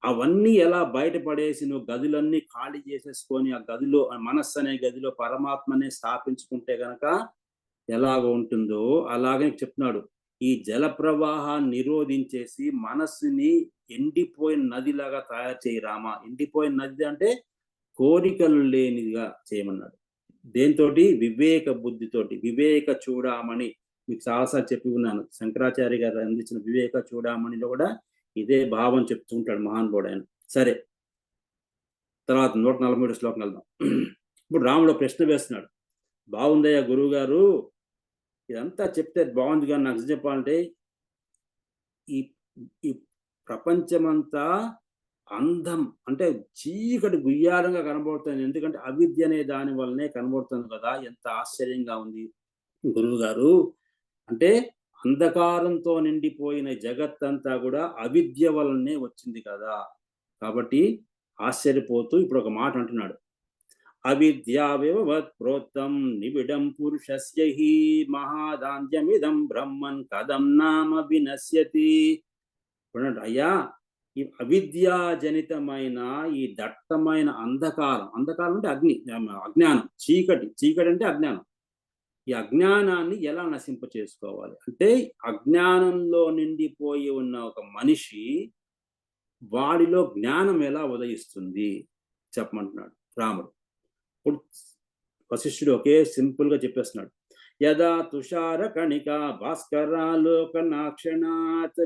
అవన్నీ ఎలా బయటపడేసి నువ్వు గదులన్నీ ఖాళీ చేసేసుకొని ఆ గదిలో, మనస్సు అనే గదిలో పరమాత్మనే స్థాపించుకుంటే గనక ఎలాగ ఉంటుందో అలాగే చెప్తున్నాడు. ఈ జల ప్రవాహాన్ని నిరోధించేసి మనస్సుని ఎండిపోయిన నదిలాగా తయారు చేయి రామ. ఎండిపోయిన నది అంటే కోరికలు లేనిదిగా చేయమన్నాడు. దేంతోటి? వివేక బుద్ధితోటి. వివేక చూడామణి మీకు చాలాసార్లు చెప్పి ఉన్నాను. శంకరాచార్య గారు అందించిన వివేక చూడామణిలో కూడా ఇదే భావం చెప్తూ ఉంటాడు మహానుభావుడు ఆయన. సరే, తర్వాత 143 శ్లోకం వెళ్దాం. ఇప్పుడు రాముడు ప్రశ్న వేస్తున్నాడు. బాగుందయ్యా గురువు గారు, ఇదంతా చెప్తే బాగుంది, కానీ నాకు చెప్పాలంటే ఈ ప్రపంచమంతా అందం అంటే చీకటి గుయ్యారంగా కనబడుతుంది, ఎందుకంటే అవిద్య అనే దాని వల్లనే కనబడుతుంది కదా, ఎంత ఆశ్చర్యంగా ఉంది గురువు గారు. అంటే అంధకారంతో నిండిపోయిన జగత్తంతా కూడా అవిద్య వల్లనే వచ్చింది కదా. కాబట్టి ఆశ్చర్యపోతూ ఇప్పుడు ఒక మాట అంటున్నాడు. అవిద్యావివత్ ప్రోక్తం నిబిడం పురుషస్య హి మహాదాంత్యమిదం బ్రహ్మన్ కథం నామ వినశ్యతి. అయ్యా, ఈ అవిద్యాజనితమైన ఈ దట్టమైన అంధకారం, అంధకారం అంటే అగ్ని, అజ్ఞానం, చీకటి అంటే అజ్ఞానం. ఈ అజ్ఞానాన్ని ఎలా నశింప చేసుకోవాలి అంటే, అజ్ఞానంలో నిండిపోయి ఉన్న ఒక మనిషి వాడిలో జ్ఞానం ఎలా ఉదయిస్తుంది చెప్పమంటున్నాడు రాముడు. ఇప్పుడు వశిష్ఠుడు ఒకే సింపుల్ గా చెప్పేస్తున్నాడు. యదా తుషార కణిక భాస్కరాలోకనాక్షణాత్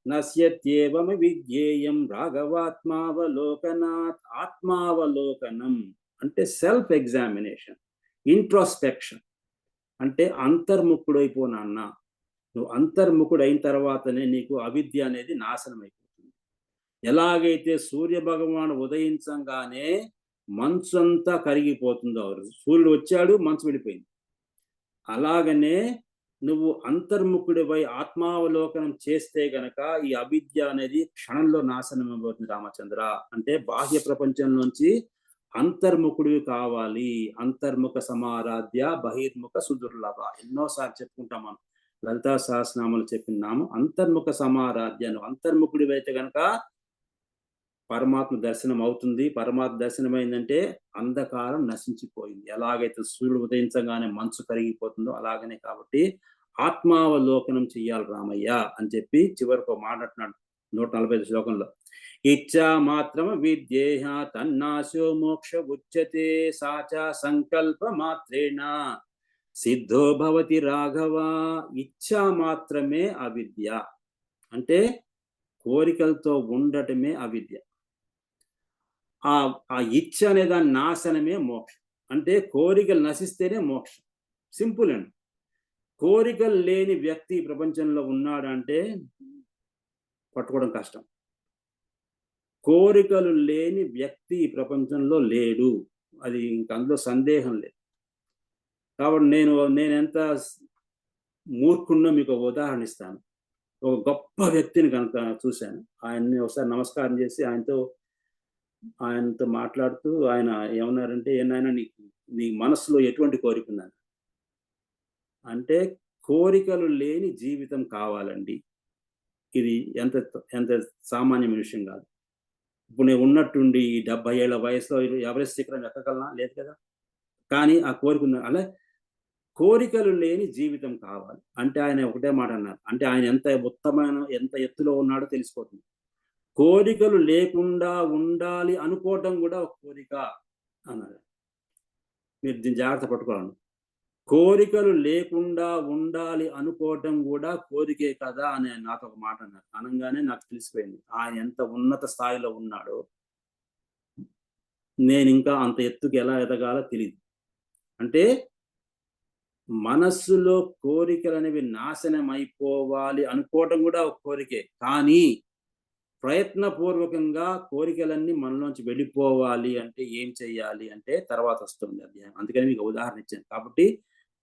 నశ్యత్యేవమి విద్యేయం రాఘవాత్మావలోకనాత్. ఆత్మావలోకనం అంటే సెల్ఫ్ ఎగ్జామినేషన్, ఇంట్రోస్పెక్షన్. అంటే అంతర్ముఖుడైపోనా అన్న, నువ్వు అంతర్ముఖుడైన తర్వాతనే నీకు అవిద్య అనేది నాశనం అయిపోతుంది. ఎలాగైతే సూర్య భగవాను ఉదయించంగానే మంచు అంతా కరిగిపోతుందో, సూర్యుడు వచ్చాడు మంచు వెళ్ళిపోయింది, అలాగనే నువ్వు అంతర్ముఖుడిపై ఆత్మావలోకనం చేస్తే గనక ఈ అవిద్య అనేది క్షణంలో నాశనం అయిపోతుంది రామచంద్ర. అంటే బాహ్య ప్రపంచం నుంచి అంతర్ముఖుడివి కావాలి. అంతర్ముఖ సమారాధ్య బహిర్ముఖ సుదుర్లభ. ఎన్నోసార్లు చెప్పుకుంటాం మనం, లలితా సహస్రనామాలు చెప్పిన నామం అంతర్ముఖ సమారాధ్య. నువ్వు అంతర్ముఖుడివైతే గనక పరమాత్మ దర్శనం అవుతుంది. పరమాత్మ దర్శనం అయిందంటే అంధకారం నశించిపోయింది. ఎలాగైతే సూర్యుడు ఉదయించగానే మంచు కరిగిపోతుందో అలాగనే. కాబట్టి ఆత్మావలోకనం చెయ్యాలి రామయ్య అని చెప్పి చివరికి మాట్లాడుతున్నాడు 145 శ్లోకంలో. ఇచ్చా మాత్రమ విద్యేహ తన్నాశో మోక్ష ఉచ్యతే సాచ సంకల్ప మాత్రేణ సిద్ధో భవతి రాఘవ. ఇచ్చా మాత్రమే అవిద్య అంటే కోరికలతో ఉండటమే అవిద్య. ఆ ఇచ్చ అనే దాని నాశనమే మోక్షం. అంటే కోరికలు నశిస్తేనే మోక్షం. సింపుల్ అండి. కోరికలు లేని వ్యక్తి ప్రపంచంలో ఉన్నాడంటే పట్టుకోవడం కష్టం. కోరికలు లేని వ్యక్తి ప్రపంచంలో లేడు, అది ఇంక అందులో సందేహం లేదు. కాబట్టి నేను ఎంత మూర్ఖున్నో మీకు ఉదాహరణ ఇస్తాను. ఒక గొప్ప వ్యక్తిని కనుక చూశాను. ఆయన్ని ఒకసారి నమస్కారం చేసి ఆయనతో మాట్లాడుతూ ఆయన ఏమన్నారంటే, ఏనాయన నీ మనసులో ఎటువంటి కోరిక ఉందని. అంటే కోరికలు లేని జీవితం కావాలండి. ఇది ఎంత ఎంత సామాన్యమైన విషయం కాదు. ఇప్పుడు నేను ఉన్నట్టుండి ఈ 70 ఏళ్ల వయసులో ఎవరెస్ట్ శిఖరం ఎక్కగలనా? లేదు కదా. కానీ ఆ కోరిక ఉంది. అలా కోరికలు లేని జీవితం కావాలి అంటే ఆయన ఒకటే మాట అన్నారు. అంటే ఆయన ఎంత ఎత్తులో ఉన్నాడో తెలిసిపోతుంది. కోరికలు లేకుండా ఉండాలి అనుకోవటం కూడా ఒక కోరిక అన్నారు. మీరు దీన్ని జాగ్రత్త పట్టుకోవాలి. కోరికలు లేకుండా ఉండాలి అనుకోవటం కూడా కోరికే కదా అని నాతో ఒక మాట అన్నారు. అనగానే నాకు తెలిసిపోయింది ఆయన ఎంత ఉన్నత స్థాయిలో ఉన్నాడో. నేను ఇంకా అంత ఎత్తుకు ఎలా ఎదగాలో తెలియదు. అంటే మనస్సులో కోరికలు అనేవి నాశనం అయిపోవాలి అనుకోవటం కూడా ఒక కోరికే. కానీ ప్రయత్నపూర్వకంగా కోరికలన్నీ మనలోంచి వెళ్ళిపోవాలి అంటే ఏం చెయ్యాలి అంటే తర్వాత వస్తుంది అధ్యాయం. అందుకని మీకు ఉదాహరణ ఇచ్చాను. కాబట్టి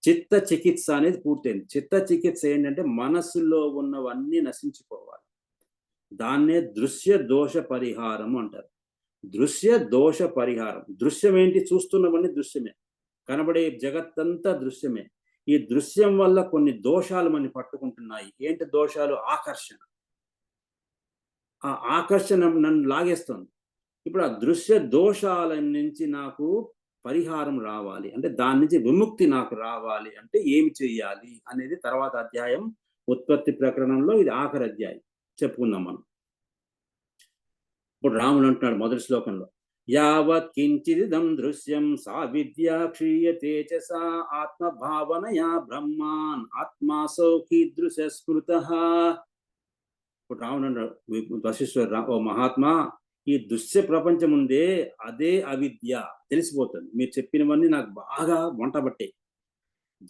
చిత్త చికిత్స అనేది పూర్తయింది. చిత్త చికిత్స ఏంటంటే మనస్సులో ఉన్నవన్నీ నశించిపోవాలి. దాన్నే దృశ్య దోష పరిహారం అంటారు. దృశ్య దోష పరిహారం. దృశ్యం ఏంటి? చూస్తున్నవన్నీ దృశ్యమే, కనబడే జగత్తంతా దృశ్యమే. ఈ దృశ్యం వల్ల కొన్ని దోషాలు మనని పట్టుకుంటున్నాయి. ఏంటి దోషాలు? ఆకర్షణ. ఆ ఆకర్షణ నన్ను లాగేస్తుంది. ఇప్పుడు ఆ దృశ్య దోషాల నుంచి నాకు పరిహారం రావాలి అంటే, దాని నుంచి విముక్తి నాకు రావాలి అంటే ఏమి చెయ్యాలి అనేది తర్వాత అధ్యాయం ఉత్పత్తి ప్రకరణంలో ఇది ఆఖరి అధ్యాయం చెప్పుకుందాం మనం. ఇప్పుడు రాముడు అంటున్నాడు మొదటి శ్లోకంలో, యావత్ కించిదం దృశ్యం సా విద్యా క్షీయతే చ సా ఆత్మభావనయా బ్రహ్మాన్ ఆత్మాసౌ కీదృశ స్మృతః. ఇప్పుడు రాముడు అన్నాడు వశిష్ఠుడు, ఓ మహాత్మా, ఈ దృశ్య ప్రపంచం ఉందే అదే అవిద్య. తెలిసిపోతుంది. మీరు చెప్పినవన్నీ నాకు బాగా వంటబట్టాయి.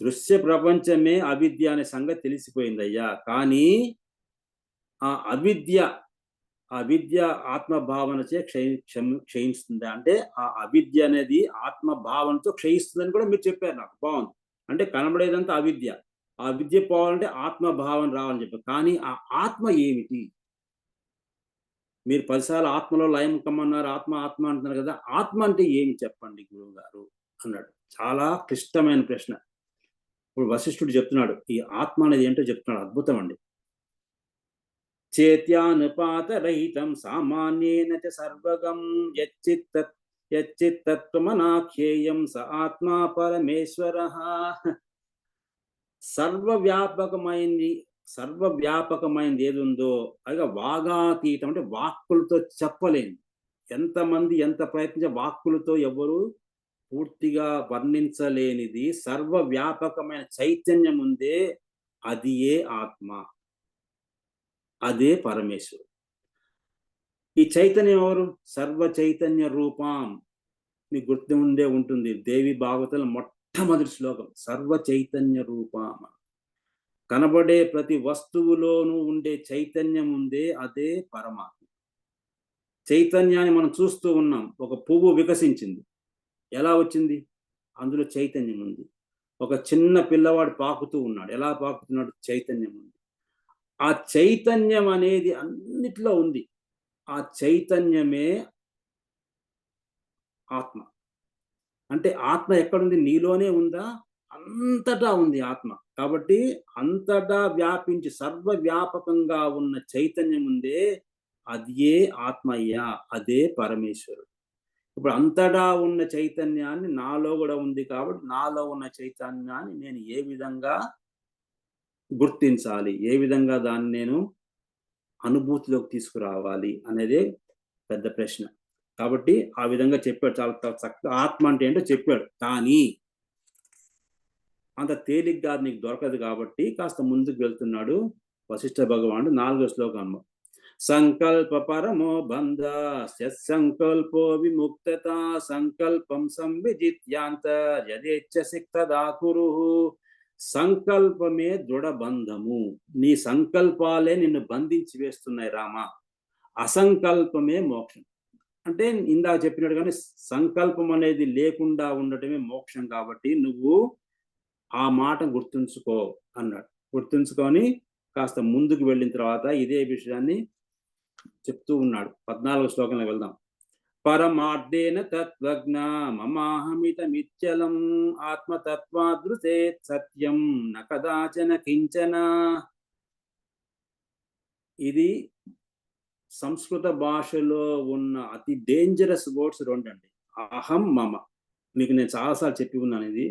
దృశ్య ప్రపంచమే అవిద్య అనే సంగతి తెలిసిపోయింది అయ్యా. కానీ ఆ అవిద్య ఆత్మభావనచే క్షయిస్తుంది. అంటే ఆ అవిద్య అనేది ఆత్మభావనతో క్షయిస్తుందని కూడా మీరు చెప్పారు. నాకు బాగుంది. అంటే కనబడేదంతా అవిద్య, ఆ విద్య పోవాలంటే ఆత్మభావన రావాలని చెప్పారు. కానీ ఆ ఆత్మ ఏమిటి? మీరు 10 సార్లు ఆత్మలో లయం కమ్మన్నారు, ఆత్మ ఆత్మ అంటున్నారు కదా. ఆత్మ అంటే ఏమి చెప్పండి గురువు గారు అన్నాడు. చాలా క్లిష్టమైన ప్రశ్న. ఇప్పుడు వశిష్ఠుడు చెప్తున్నాడు, ఈ ఆత్మ అనేది ఏంటో చెప్తున్నాడు. అద్భుతం అండి. చేత్యానుపాత రహితం సామాన్యేన చ సర్వగం యచ్చిత్ యచ్చిత్తత్వమనాఖ్యేయం స ఆత్మా పరమేశ్వరః. సర్వవ్యాపకమైంది ఏది ఉందో అది వాగాతీతం, అంటే వాక్కులతో చెప్పలేని. ఎంతమంది ఎంత ప్రయత్నించే వాక్కులతో ఎవరు పూర్తిగా వర్ణించలేనిది సర్వవ్యాపకమైన చైతన్యం ఉందే, అది ఏ ఆత్మ, అదే పరమేశ్వరుడు. ఈ చైతన్యం ఎవరు? సర్వ చైతన్య రూపం. మీకు గుర్తు ఉండే ఉంటుంది, దేవి భాగవతం మొట్టమొదటి శ్లోకం, సర్వ చైతన్య రూపం. కనబడే ప్రతి వస్తువులోనూ ఉండే చైతన్యం ఉందే, అదే పరమాత్మ. చైతన్యాన్ని మనం చూస్తూ ఉన్నాం. ఒక పువ్వు వికసించింది, ఎలా వచ్చింది? అందులో చైతన్యం ఉంది. ఒక చిన్న పిల్లవాడు పాకుతూ ఉన్నాడు, ఎలా పాకుతున్నాడు? చైతన్యం ఉంది. ఆ చైతన్యం అనేది అన్నిట్లో ఉంది. ఆ చైతన్యమే ఆత్మ. అంటే ఆత్మ ఎక్కడుంది? నీలోనే ఉందా? అంతటా ఉంది ఆత్మ. కాబట్టి అంతటా వ్యాపించి సర్వవ్యాపకంగా ఉన్న చైతన్యం ఉందే, అదే ఆత్మయ్యా, అదే పరమేశ్వరుడు. ఇప్పుడు అంతటా ఉన్న చైతన్యాన్ని నాలో కూడా ఉంది కాబట్టి నాలో ఉన్న చైతన్యాన్ని నేను ఏ విధంగా గుర్తించాలి, ఏ విధంగా దాన్ని నేను అనుభూతిలోకి తీసుకురావాలి అనేదే పెద్ద ప్రశ్న. కాబట్టి ఆ విధంగా చెప్పాడు, చాలా చక్కగా ఆత్మ అంటే ఏంటో చెప్పాడు. కానీ అంత తేలిగ్గా నీకు దొరకదు కాబట్టి కాస్త ముందుకు వెళ్తున్నాడు వశిష్ఠ భగవానుడు 4వ శ్లోకంలో. సంకల్ప పరమో బంధ సత్సంకల్పో విముక్తత సంకల్పం సంవిజిత్యాంత యదేచ్ఛసి తదా కురు. సంకల్పమే దృఢబంధము. నీ సంకల్పాలే నిన్ను బంధించి వేస్తున్నాయి రామ. అసంకల్పమే మోక్షం. అంటే ఇందాక చెప్పినట్టుగానే సంకల్పం అనేది లేకుండా ఉండటమే మోక్షం. కాబట్టి నువ్వు ఆ మాట గుర్తుంచుకో అన్నాడు. గుర్తుంచుకొని కాస్త ముందుకు వెళ్ళిన తర్వాత ఇదే విషయాన్ని చెప్తూ ఉన్నాడు. 14వ శ్లోకంలో వెళ్దాం. పరమార్థేన తత్వజ్ఞ మమాహమితమిత్యలం ఆత్మతత్వాదృతే సత్యం న కదాచన కించన. ఇది సంస్కృత భాషలో ఉన్న అతి డేంజరస్ వర్డ్స్ రెండండి. అహం మమ. మీకు నేను చాలాసార్లు చెప్పి ఉన్నాను, ఇది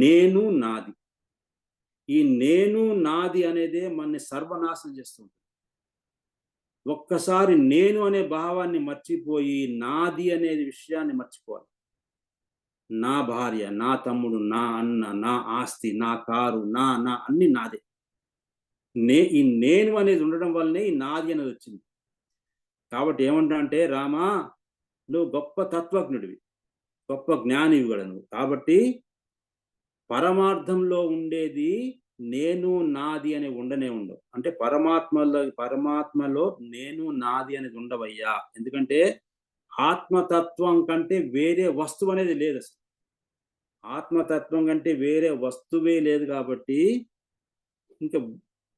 నేను నాది. ఈ నేను నాది అనేదే మనని సర్వనాశనం చేస్తుంది. ఒక్కసారి నేను అనే భావాన్ని మర్చిపోయి నాది అనే విషయాన్ని మర్చిపోవాలి. నా భార్య, నా తమ్ముడు, నా అన్న, నా ఆస్తి, నా కారు, నా నా అన్ని నాదే. ఈ నేను అనేది ఉండడం వల్లనే ఈ నాది అనేది వచ్చింది. కాబట్టి ఏమంటా అంటే, రామా నువ్వు గొప్ప తత్వజ్ఞుడివి, గొప్ప జ్ఞానివి కూడా నువ్వు. కాబట్టి పరమార్థంలో ఉండేది నేను నాది అని ఉండనే ఉండవు. అంటే పరమాత్మలో నేను నాది అనేది ఉండవయ్యా. ఎందుకంటే ఆత్మతత్వం కంటే వేరే వస్తువు అనేది లేదు అసలు. ఆత్మతత్వం కంటే వేరే వస్తువే లేదు. కాబట్టి ఇంకా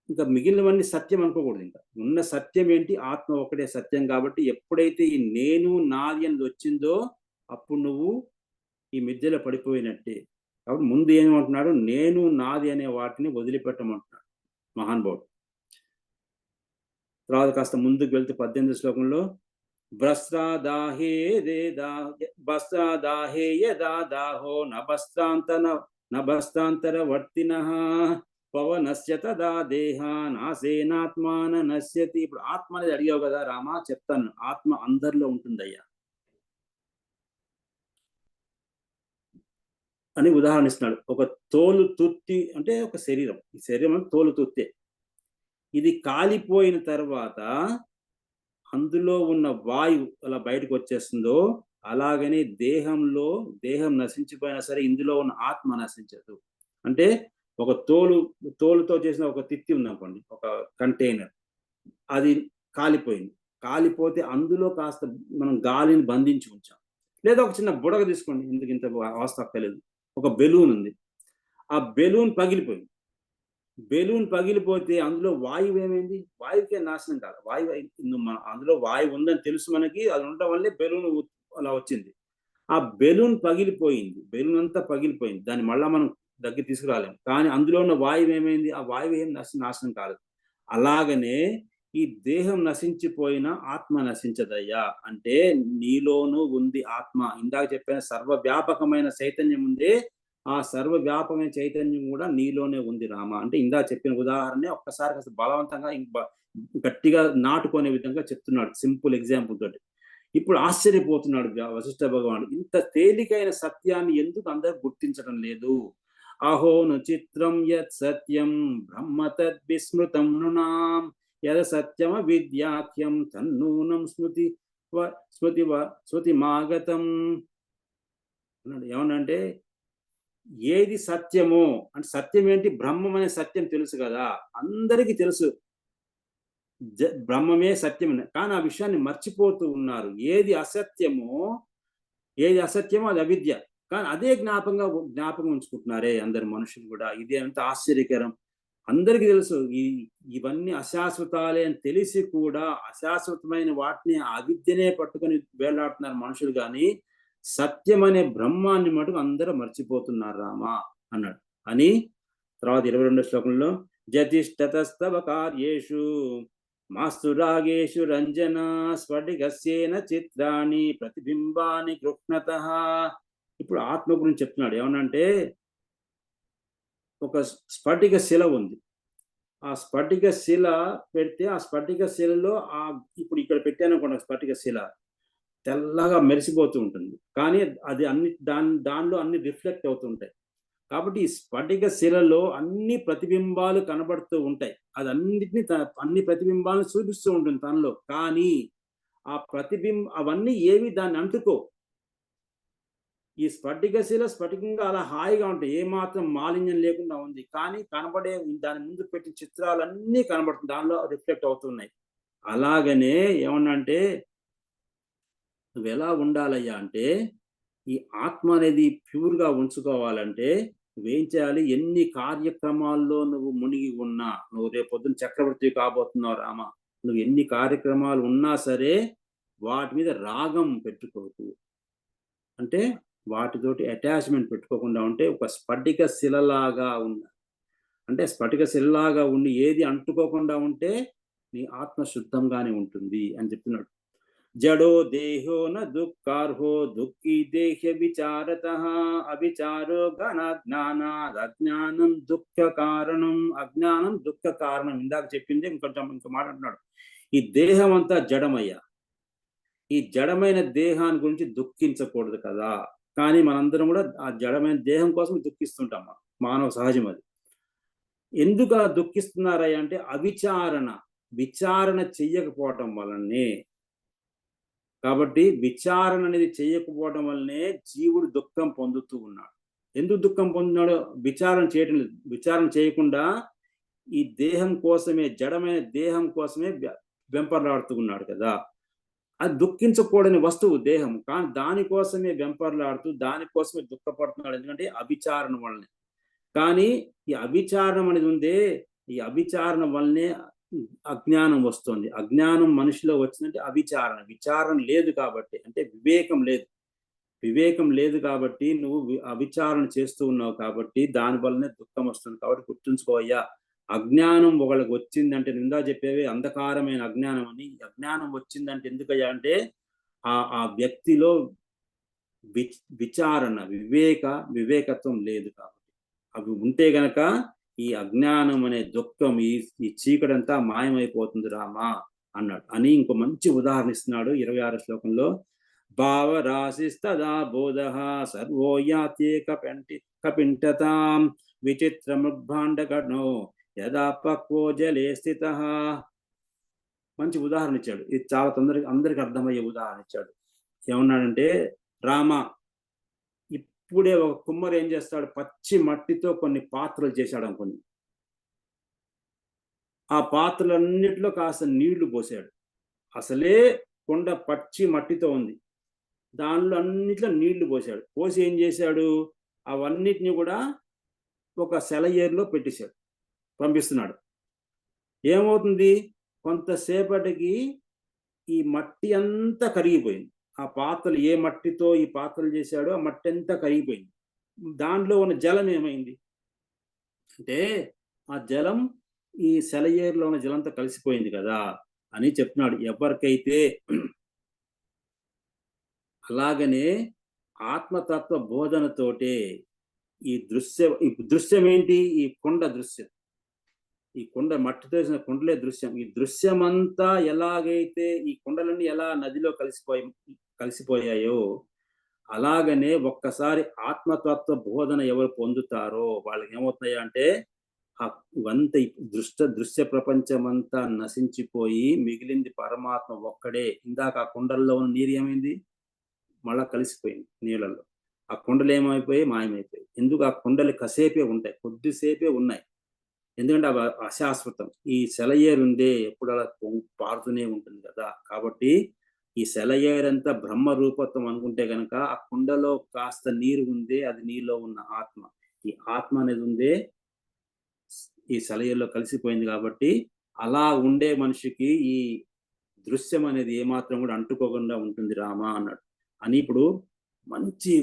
ఇంకా మిగిలినవన్నీ సత్యం అనుకోకూడదు. ఇంకా ఉన్న సత్యం ఏంటి? ఆత్మ ఒకటే సత్యం. కాబట్టి ఎప్పుడైతే ఈ నేను నాది అనేది వచ్చిందో అప్పుడు నువ్వు ఈ మిథ్యలో పడిపోయినట్టే. కాబట్టి ముందు ఏమంటున్నాడు? నేను నాది అనే వాటిని వదిలిపెట్టమంటున్నాడు మహానుభావుడు. తర్వాత కాస్త ముందుకు వెళ్తే 18వ శ్లోకంలో భ్రస్త్రాదాహే యదా దాహో నభస్తాంతరవర్తినః పవనస్య తదా దేహా నాసేనాత్మాన నశ్యతి. ఇప్పుడు ఆత్మ అనేది అడిగావు కదా రామా, చెప్తాను. ఆత్మ అందరిలో ఉంటుందయ్యా అని ఉదాహరణ ఇస్తున్నాడు. ఒక తోలు తుత్తి అంటే ఒక శరీరం. ఈ శరీరం అంటే తోలు తుత్తే. ఇది కాలిపోయిన తర్వాత అందులో ఉన్న వాయువు అలా బయటకు వచ్చేస్తుందో, అలాగని దేహం నశించిపోయినా సరే ఇందులో ఉన్న ఆత్మ నశించదు. అంటే ఒక తోలుతో చేసిన ఒక తిత్తి ఉందనుకోండి, ఒక కంటైనర్, అది కాలిపోయింది. కాలిపోతే అందులో కాస్త మనం గాలిని బంధించి ఉంచాం. లేదా ఒక చిన్న బుడగ తీసుకోండి, ఎందుకు ఇంత అవస్థ అక్కర్లేదు. ఒక బెలూన్ ఉంది, ఆ బెలూన్ పగిలిపోయింది. బెలూన్ పగిలిపోతే అందులో వాయువు ఏమైంది? వాయువుకే నాశనం కాదు. అందులో వాయువు ఉందని తెలుసు మనకి, అది ఉండటం వల్లే బెలూన్ అలా వచ్చింది. ఆ బెలూన్ పగిలిపోయింది, బెలూన్ అంతా పగిలిపోయింది. దాన్ని మళ్ళా మనం దగ్గర తీసుకురాలేము. కానీ అందులో ఉన్న వాయువు ఏమైంది? ఆ వాయువు ఏం నాశనం కాలేదు. అలాగనే ఈ దేహం నశించిపోయినా ఆత్మ నశించదయ్యా. అంటే నీలోనూ ఉంది ఆత్మ. ఇందాక చెప్పిన సర్వవ్యాపకమైన చైతన్యం ఉందే, ఆ సర్వవ్యాపకమైన చైతన్యం కూడా నీలోనే ఉంది రామ. అంటే ఇందాక చెప్పిన ఉదాహరణే ఒక్కసారి కాస్త బలవంతంగా గట్టిగా నాటుకునే విధంగా చెప్తున్నాడు సింపుల్ ఎగ్జాంపుల్ తోటి. ఇప్పుడు ఆశ్చర్యపోతున్నాడు వశిష్ఠ భగవానుడు. ఇంత తేలికైన సత్యాన్ని ఎందుకు అందరూ గుర్తించడం లేదు? అహోను చిత్రం యత్ సత్యం బ్రహ్మ తద్విస్మృతం నృణాం యద సత్యమ విద్యాఖ్యం తన్నూనం స్మృతిమాగతం. ఏమనంటే ఏది సత్యమో అంటే సత్యం ఏంటి? బ్రహ్మం అనే సత్యం తెలుసు కదా, అందరికీ తెలుసు బ్రహ్మమే సత్యం. కానీ ఆ విషయాన్ని మర్చిపోతూ ఉన్నారు. ఏది అసత్యమో అది అవిద్య. కానీ అదే జ్ఞాపకం ఉంచుకుంటున్నారే అందరు మనుషులు కూడా. ఇది ఎంత ఆశ్చర్యకరం. అందరికీ తెలుసు ఇవన్నీ అశాశ్వతాలే అని తెలిసి కూడా అశాశ్వతమైన వాటిని అవిద్యనే పట్టుకొని వేలాడుతున్నారు మనుషులు. కానీ సత్యం అనే బ్రహ్మాన్ని మటుకు అందరూ మర్చిపోతున్నారు రామా అన్నాడు. అని తర్వాత 22వ శ్లోకంలో జతిష్టతస్తవ కార్యేషు మాస్తు రాగేషు రంజన స్ఫటికస్యేన చిత్రాన్ని ప్రతిబింబాన్ని గృహ్ణతః. ఇప్పుడు ఆత్మ గురించి చెప్తున్నాడు. ఏమనంటే ఒక స్ఫటిక శిల ఉంది. ఆ స్ఫటిక శిల పెడితే ఆ స్ఫటిక శిలలో ఇప్పుడు ఇక్కడ పెట్టాననుకోండి స్ఫటిక శిల తెల్లగా మెరిసిపోతూ ఉంటుంది. కానీ అది దానిలో అన్ని రిఫ్లెక్ట్ అవుతుంటాయి. కాబట్టి ఈ స్ఫటిక శిలలో అన్ని ప్రతిబింబాలు కనబడుతూ ఉంటాయి. అది అన్ని ప్రతిబింబాలను చూపిస్తూ ఉంటుంది తనలో. కానీ ఆ అవన్నీ ఏవి దాన్ని అంటుకో. ఈ స్ఫటిక శిల స్ఫటికంగా అలా హాయిగా ఉంటాయి, ఏమాత్రం మాలిన్యం లేకుండా ఉంది. కానీ కనబడే దాని ముందు పెట్టిన చిత్రాలన్నీ కనబడుతుంది, దానిలో రిఫ్లెక్ట్ అవుతున్నాయి. అలాగనే ఏమన్నంటే నువ్వు ఎలా ఉండాలయ్యా అంటే ఈ ఆత్మ అనేది ప్యూర్గా ఉంచుకోవాలంటే నువ్వేం చేయాలి? ఎన్ని కార్యక్రమాల్లో నువ్వు మునిగి ఉన్నా, నువ్వు రేపొద్దున చక్రవర్తి కాబోతున్నావు రామ, నువ్వు ఎన్ని కార్యక్రమాలు ఉన్నా సరే వాటి మీద రాగం పెట్టుకోకు. అంటే వాటితోటి అటాచ్మెంట్ పెట్టుకోకుండా ఉంటే ఒక స్ఫటిక శిలలాగా ఉండాలి. అంటే స్ఫటిక శిలలాగా ఉండి ఏది అంటుకోకుండా ఉంటే నీ ఆత్మ శుద్ధంగానే ఉంటుంది అని చెప్తున్నాడు. జడో దేహో న దుఃఖార్హో దుఃఖీ దేహ్య విచారతః అవిచారో అజ్ఞానం దుఃఖ కారణం. అజ్ఞానం దుఃఖ కారణం. ఇందాక చెప్పింది ఇంకో మాట అంటున్నాడు. ఈ దేహం అంతా జడమయ్యా. ఈ జడమైన దేహాన్ని గురించి దుఃఖించకూడదు కదా. కానీ మనందరం కూడా ఆ జడమైన దేహం కోసం దుఃఖిస్తుంటాం. మానవ సహజం అది. ఎందుకు అలా దుఃఖిస్తున్నారయ్యా అంటే విచారణ చెయ్యకపోవటం వలనే. కాబట్టి విచారణ అనేది చేయకపోవడం వల్లనే జీవుడు దుఃఖం పొందుతూ ఉన్నాడు. ఎందుకు దుఃఖం పొందుతున్నాడో విచారణ చేయటం లేదు. విచారణ చేయకుండా ఈ దేహం కోసమే, జడమైన దేహం కోసమే వెంపర్లాడుతూ ఉన్నాడు కదా. అది దుఃఖించకూడని వస్తువు దేహం, కానీ దానికోసమే వెంపర్లాడుతూ దానికోసమే దుఃఖపడుతున్నాడు. ఎందుకంటే అవిచారణ వల్లనే. కానీ ఈ అవిచారణం అనేది ఉందే, ఈ అవిచారణ వల్లనే అజ్ఞానం వస్తుంది. అజ్ఞానం మనిషిలో వచ్చిందంటే విచారణ లేదు కాబట్టి, అంటే వివేకం లేదు కాబట్టి నువ్వు అవిచారణ చేస్తూ ఉన్నావు కాబట్టి దానివల్లనే దుఃఖం వస్తుంది. కాబట్టి గుర్తుంచుకోవయ్యా, అజ్ఞానం ఒకళ్ళకి వచ్చిందంటే నిందా చెప్పేవి అంధకారమైన అజ్ఞానం అని. అజ్ఞానం వచ్చిందంటే ఎందుకయ్యా అంటే ఆ వ్యక్తిలో విచారణ వివేకత్వం లేదు కాబట్టి. అవి ఉంటే గనక ఈ అజ్ఞానం అనే దుఃఖం, ఈ చీకటంతా మాయమైపోతుంది రామా అన్నాడు. అని ఇంకో మంచి ఉదాహరణ ఇస్తున్నాడు 26వ శ్లోకంలో. భావరాశిస్తదా బోధ సర్వో యాత్యేక కపింఠతాం విచిత్రమృగ్భాండకర్ణో యదా పక్వో జలే స్థితః. మంచి ఉదాహరణ ఇచ్చాడు. ఇది చాలా అందరికి అర్థమయ్యే ఉదాహరణ ఇచ్చాడు. ఏమన్నాడంటే, రామ ఇప్పుడే ఒక కుమ్మరి ఏం చేస్తాడు, పచ్చి మట్టితో కొన్ని పాత్రలు చేశాడు అనుకోండి. ఆ పాత్రలన్నిటిలో కాస్త నీళ్లు పోసాడు. అసలే కొండ పచ్చి మట్టితో ఉంది, దానిలో అన్నిట్లో నీళ్లు పోసాడు. పోసి ఏం చేశాడు, అవన్నిటిని కూడా ఒక సెలయేరులో పెట్టేశాడు, పంపిస్తున్నాడు. ఏమవుతుంది, కొంతసేపటికి ఈ మట్టి అంతా కరిగిపోయింది. ఆ పాత్రలు ఏ మట్టితో ఈ పాత్రలు చేశాడో ఆ మట్టి అంతా కరిగిపోయింది. దాంట్లో ఉన్న జలం ఏమైంది అంటే ఆ జలం ఈ సెలయేరులో ఉన్న జలంతా కలిసిపోయింది కదా అని చెప్తున్నాడు. ఎవరికైతే అలాగనే ఆత్మతత్వ బోధనతోటే ఈ దృశ్యం ఏంటి? ఈ కొండ దృశ్యం. ఈ కొండ మట్టితో వేసిన కొండలే దృశ్యం. ఈ దృశ్యమంతా ఎలాగైతే ఈ కొండలన్నీ ఎలా నదిలో కలిసిపోయాయో అలాగనే ఒక్కసారి ఆత్మతత్వ బోధన ఎవరు పొందుతారో వాళ్ళకి ఏమవుతున్నాయి అంటే ఇవంతా దృశ్య ప్రపంచమంతా నశించిపోయి మిగిలింది పరమాత్మ ఒక్కడే. ఇందాక ఆ కొండల్లో ఉన్న నీరు ఏమైంది? మళ్ళా కలిసిపోయింది నీళ్ళల్లో. ఆ కొండలు ఏమైపోయి మాయమైపోయాయి. ఎందుకు? ఆ కొండలు కాసేపే ఉంటాయి, కొద్దిసేపే ఉన్నాయి. ఎందుకంటే అవి అశాశ్వతం. ఈ సెలయేరు ఉందే ఎప్పుడు అలా పారుతూనే ఉంటుంది కదా. కాబట్టి ఈ సెలయేరంతా బ్రహ్మ రూపత్వం అనుకుంటే గనక ఆ కుండలో కాస్త నీరు ఉందే అది నీలో ఉన్న ఆత్మ. ఈ ఆత్మ అనేది ఉందే ఈ సెలయేరులో కలిసిపోయింది. కాబట్టి అలా ఉండే మనిషికి ఈ దృశ్యం అనేది ఏమాత్రం కూడా అంటుకోకుండా ఉంటుంది రామా అన్నాడు. అని ఇప్పుడు మంచి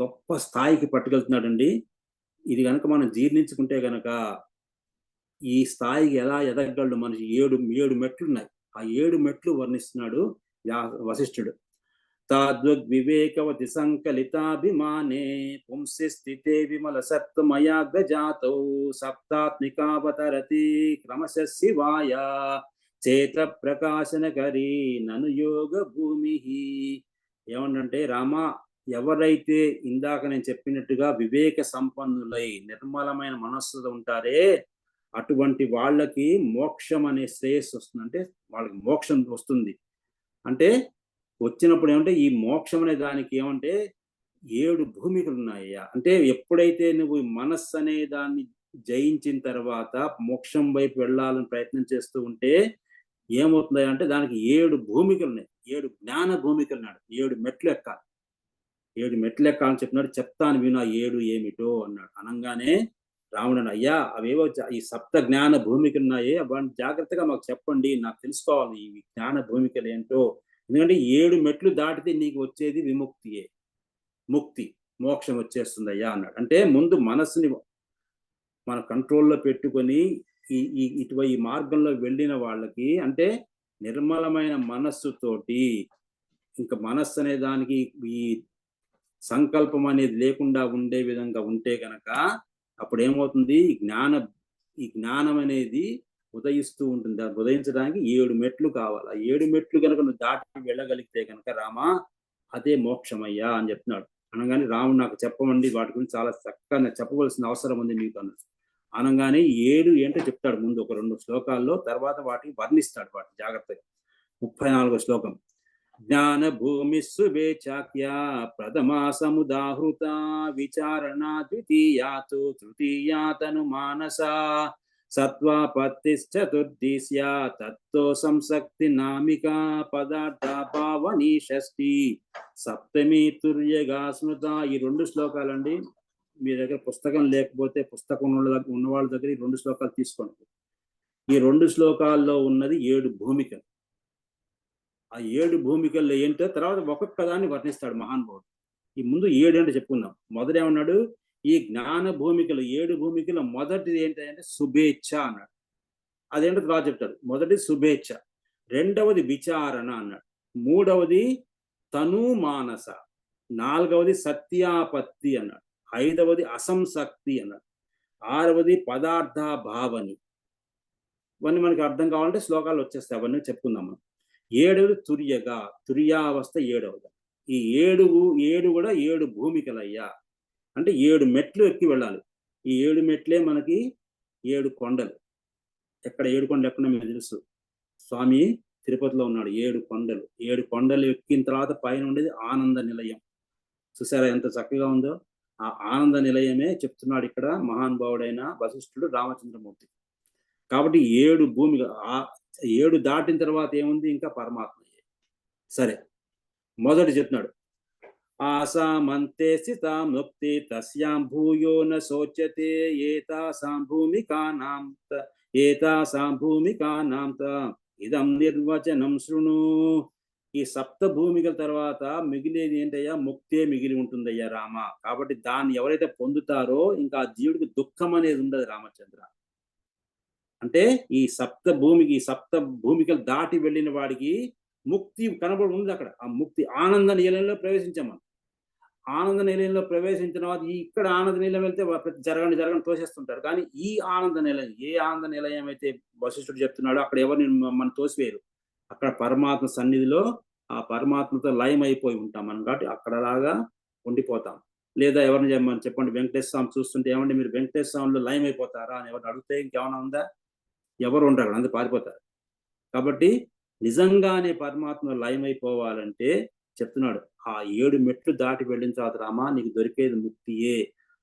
గొప్ప స్థాయికి పట్టుకెళ్తున్నాడండి. ఇది గనక మనం జీర్ణించుకుంటే గనక ఈ స్థాయికి ఎలా ఎదగలడు మనిషి. 7 మెట్లున్నాయి. ఆ 7 మెట్లు వర్ణిస్తున్నాడు వశిష్ఠుడు. తాద్వగ్వివేకవతి సంకలితాభిమానే పుంసి స్థితే విమల సత్వమయాగ్రజాతౌ సప్తాత్మికావతరతి క్రమశ శివాయ చేత ప్రకాశనకరీ నను యోగ భూమి. ఏమంటే రామ, ఎవరైతే ఇందాక నేను చెప్పినట్టుగా వివేక సంపన్నులై నిర్మలమైన మనస్సుతో ఉంటారే అటువంటి వాళ్ళకి మోక్షం అనే శ్రేయస్సు వస్తుంది. అంటే వాళ్ళకి మోక్షం వస్తుంది. అంటే వచ్చినప్పుడు ఏమంటే ఈ మోక్షం అనే దానికి ఏమంటే 7 భూమికలు ఉన్నాయ్యా. అంటే ఎప్పుడైతే నువ్వు మనస్సు అనే దాన్ని జయించిన తర్వాత మోక్షం వైపు వెళ్ళాలని ప్రయత్నం చేస్తూ ఉంటే ఏమవుతుంది అంటే దానికి 7 భూమికలు ఉన్నాయి. 7 జ్ఞాన భూమికలు ఉన్నాడు. 7 మెట్లు ఎక్కాలి. 7 మెట్లు ఎక్కాలని చెప్పినాడు. చెప్తాను విను ఆ 7 ఏమిటో అన్నాడు. అనగానే రాముడు అయ్యా అవేవో ఈ సప్త జ్ఞాన భూమికలు ఉన్నాయి, అవన్నీ జాగ్రత్తగా మాకు చెప్పండి, నాకు తెలుసుకోవాలి ఈ జ్ఞాన భూమికలు ఏంటో. ఎందుకంటే 7 మెట్లు దాటితే నీకు వచ్చేది విముక్తియే, ముక్తి, మోక్షం వచ్చేస్తుంది అయ్యా అన్నాడు. అంటే ముందు మనస్సుని మన కంట్రోల్లో పెట్టుకొని ఈ మార్గంలో వెళ్ళిన వాళ్ళకి అంటే నిర్మలమైన మనస్సుతోటి ఇంకా మనస్సు అనే దానికి ఈ సంకల్పం అనేది లేకుండా ఉండే విధంగా ఉంటే గనక అప్పుడు ఏమవుతుంది? ఈ జ్ఞానం అనేది ఉదయిస్తూ ఉంటుంది. దాన్ని ఉదయించడానికి 7 మెట్లు కావాలి. ఆ 7 మెట్లు కనుక నువ్వు దాటి వెళ్ళగలిగితే కనుక రామా అదే మోక్షమయ్యా అని చెప్తున్నాడు. అనగానే రాముడు నాకు చెప్పమండి, వాటి గురించి చాలా చక్కగా చెప్పవలసిన అవసరం ఉంది మీకు అన్నాడు. అనగానే 7 ఏంటో చెప్తాడు ముందు ఒక 2 శ్లోకాల్లో, తర్వాత వాటిని వర్ణిస్తాడు వాటి జాగ్రత్తగా. 34వ శ్లోకం. జ్ఞాన భూమిస్సు వేచాక్యా ప్రథమా సముదాహృత విచారణా ద్వితీయాతు తృతీయాతను మానసా సత్వాపత్తిశ్చతుర్దిశ్యా తత్తో సంసక్తి నామికా పదార్థ భావని షష్ఠి సప్తమి తుర్యగా స్మృత. ఈ 2 శ్లోకాలండి. మీ దగ్గర పుస్తకం లేకపోతే పుస్తకం ఉన్న వాళ్ళ దగ్గర ఈ 2 శ్లోకాలు తీసుకోండి. ఈ 2 శ్లోకాల్లో ఉన్నది 7 భూమికలు. ఆ 7 భూమికల్లో ఏంటో తర్వాత ఒక్కొక్క దాన్ని వర్ణిస్తాడు మహానుభావుడు. ఈ ముందు 7 అంటే చెప్పుకుందాం. మొదటేమన్నాడు? ఈ జ్ఞాన భూమికలు 7 భూమికలు మొదటిది ఏంటంటే శుభేచ్ఛ అన్నాడు. అదేంటో తర్వాత చెప్తాడు. మొదటి శుభేచ్ఛ, రెండవది విచారణ అన్నాడు, మూడవది తను మానస, నాలుగవది సత్యాపత్తి అన్నాడు, ఐదవది అసంసక్తి అన్నాడు, ఆరవది పదార్థ భావని. ఇవన్నీ మనకి అర్థం కావాలంటే శ్లోకాలు వచ్చేస్తాయి, అవన్నీ చెప్పుకుందాం మనం. ఏడవది తుర్యగా, తుర్యావస్థ ఏడవది. ఈ 7 కూడా 7 భూమికలయ్యా. అంటే 7 మెట్లు ఎక్కి వెళ్ళాలి. ఈ 7 మెట్లే మనకి 7 కొండలు. ఎక్కడ 7 కొండలు ఎక్కడ మీకు తెలుసు? స్వామి తిరుపతిలో ఉన్నాడు. 7 కొండలు. 7 కొండలు ఎక్కిన తర్వాత పైన ఉండేది ఆనంద నిలయం. చూసారా ఎంత చక్కగా ఉందో? ఆ ఆనంద నిలయమే చెప్తున్నాడు ఇక్కడ మహానుభావుడైన వశిష్ఠుడు రామచంద్రమూర్తి. కాబట్టి 7 భూమిగా 7 దాటిన తర్వాత ఏముంది? ఇంకా పరమాత్మ. సరే, మొదటి చెప్తున్నాడు. ఆసామంతే స్థిత ముక్తి తస్యాం భూయో న శోచ్యతే ఏతాసాం భూమికానాం ఇదం నిర్వచనం శృణు. ఈ సప్త భూమికల తర్వాత మిగిలేది ఏంటయ్యా? ముక్తే మిగిలి ఉంటుందయ్యా రామ. కాబట్టి దాన్ని ఎవరైతే పొందుతారో ఇంకా ఆ జీవుడికి దుఃఖం అనేది ఉండదు రామచంద్ర. అంటే ఈ సప్త భూమికలు దాటి వెళ్ళిన వాడికి ముక్తి కనబడి ఉంది అక్కడ. ఆ ముక్తి ఆనంద నిలయంలో ప్రవేశించాం మనం. ఆనంద నిలయంలో ప్రవేశించిన తర్వాత ఇక్కడ ఆనంద నిలయం వెళ్తే ప్రతి జరగని తోసేస్తుంటారు. కానీ ఈ ఆనంద నిలయం, ఏ ఆనంద నిలయం అయితే వశిష్ఠుడు చెప్తున్నాడో అక్కడ ఎవరిని మనం తోసివేయరు. అక్కడ పరమాత్మ సన్నిధిలో ఆ పరమాత్మతో లయం అయిపోయి ఉంటాం మనం. కాబట్టి అక్కడలాగా ఉండిపోతాం. లేదా ఎవరిని చెప్పండి, వెంకటేశ్వర స్వామి చూస్తుంటే ఏమండి మీరు వెంకటేశ్వర స్వామిలో లయం అయిపోతారా అని ఎవరిని అడిగితే ఇంకేమైనా ఉందా? ఎవరు ఉండరు అక్కడ, అందరూ పారిపోతారు. కాబట్టి నిజంగానే పరమాత్మ లయం అయిపోవాలంటే చెప్తున్నాడు, ఆ 7 మెట్లు దాటి వెళ్ళిన తర్వాత రామా నీకు దొరికేది ముక్తియే.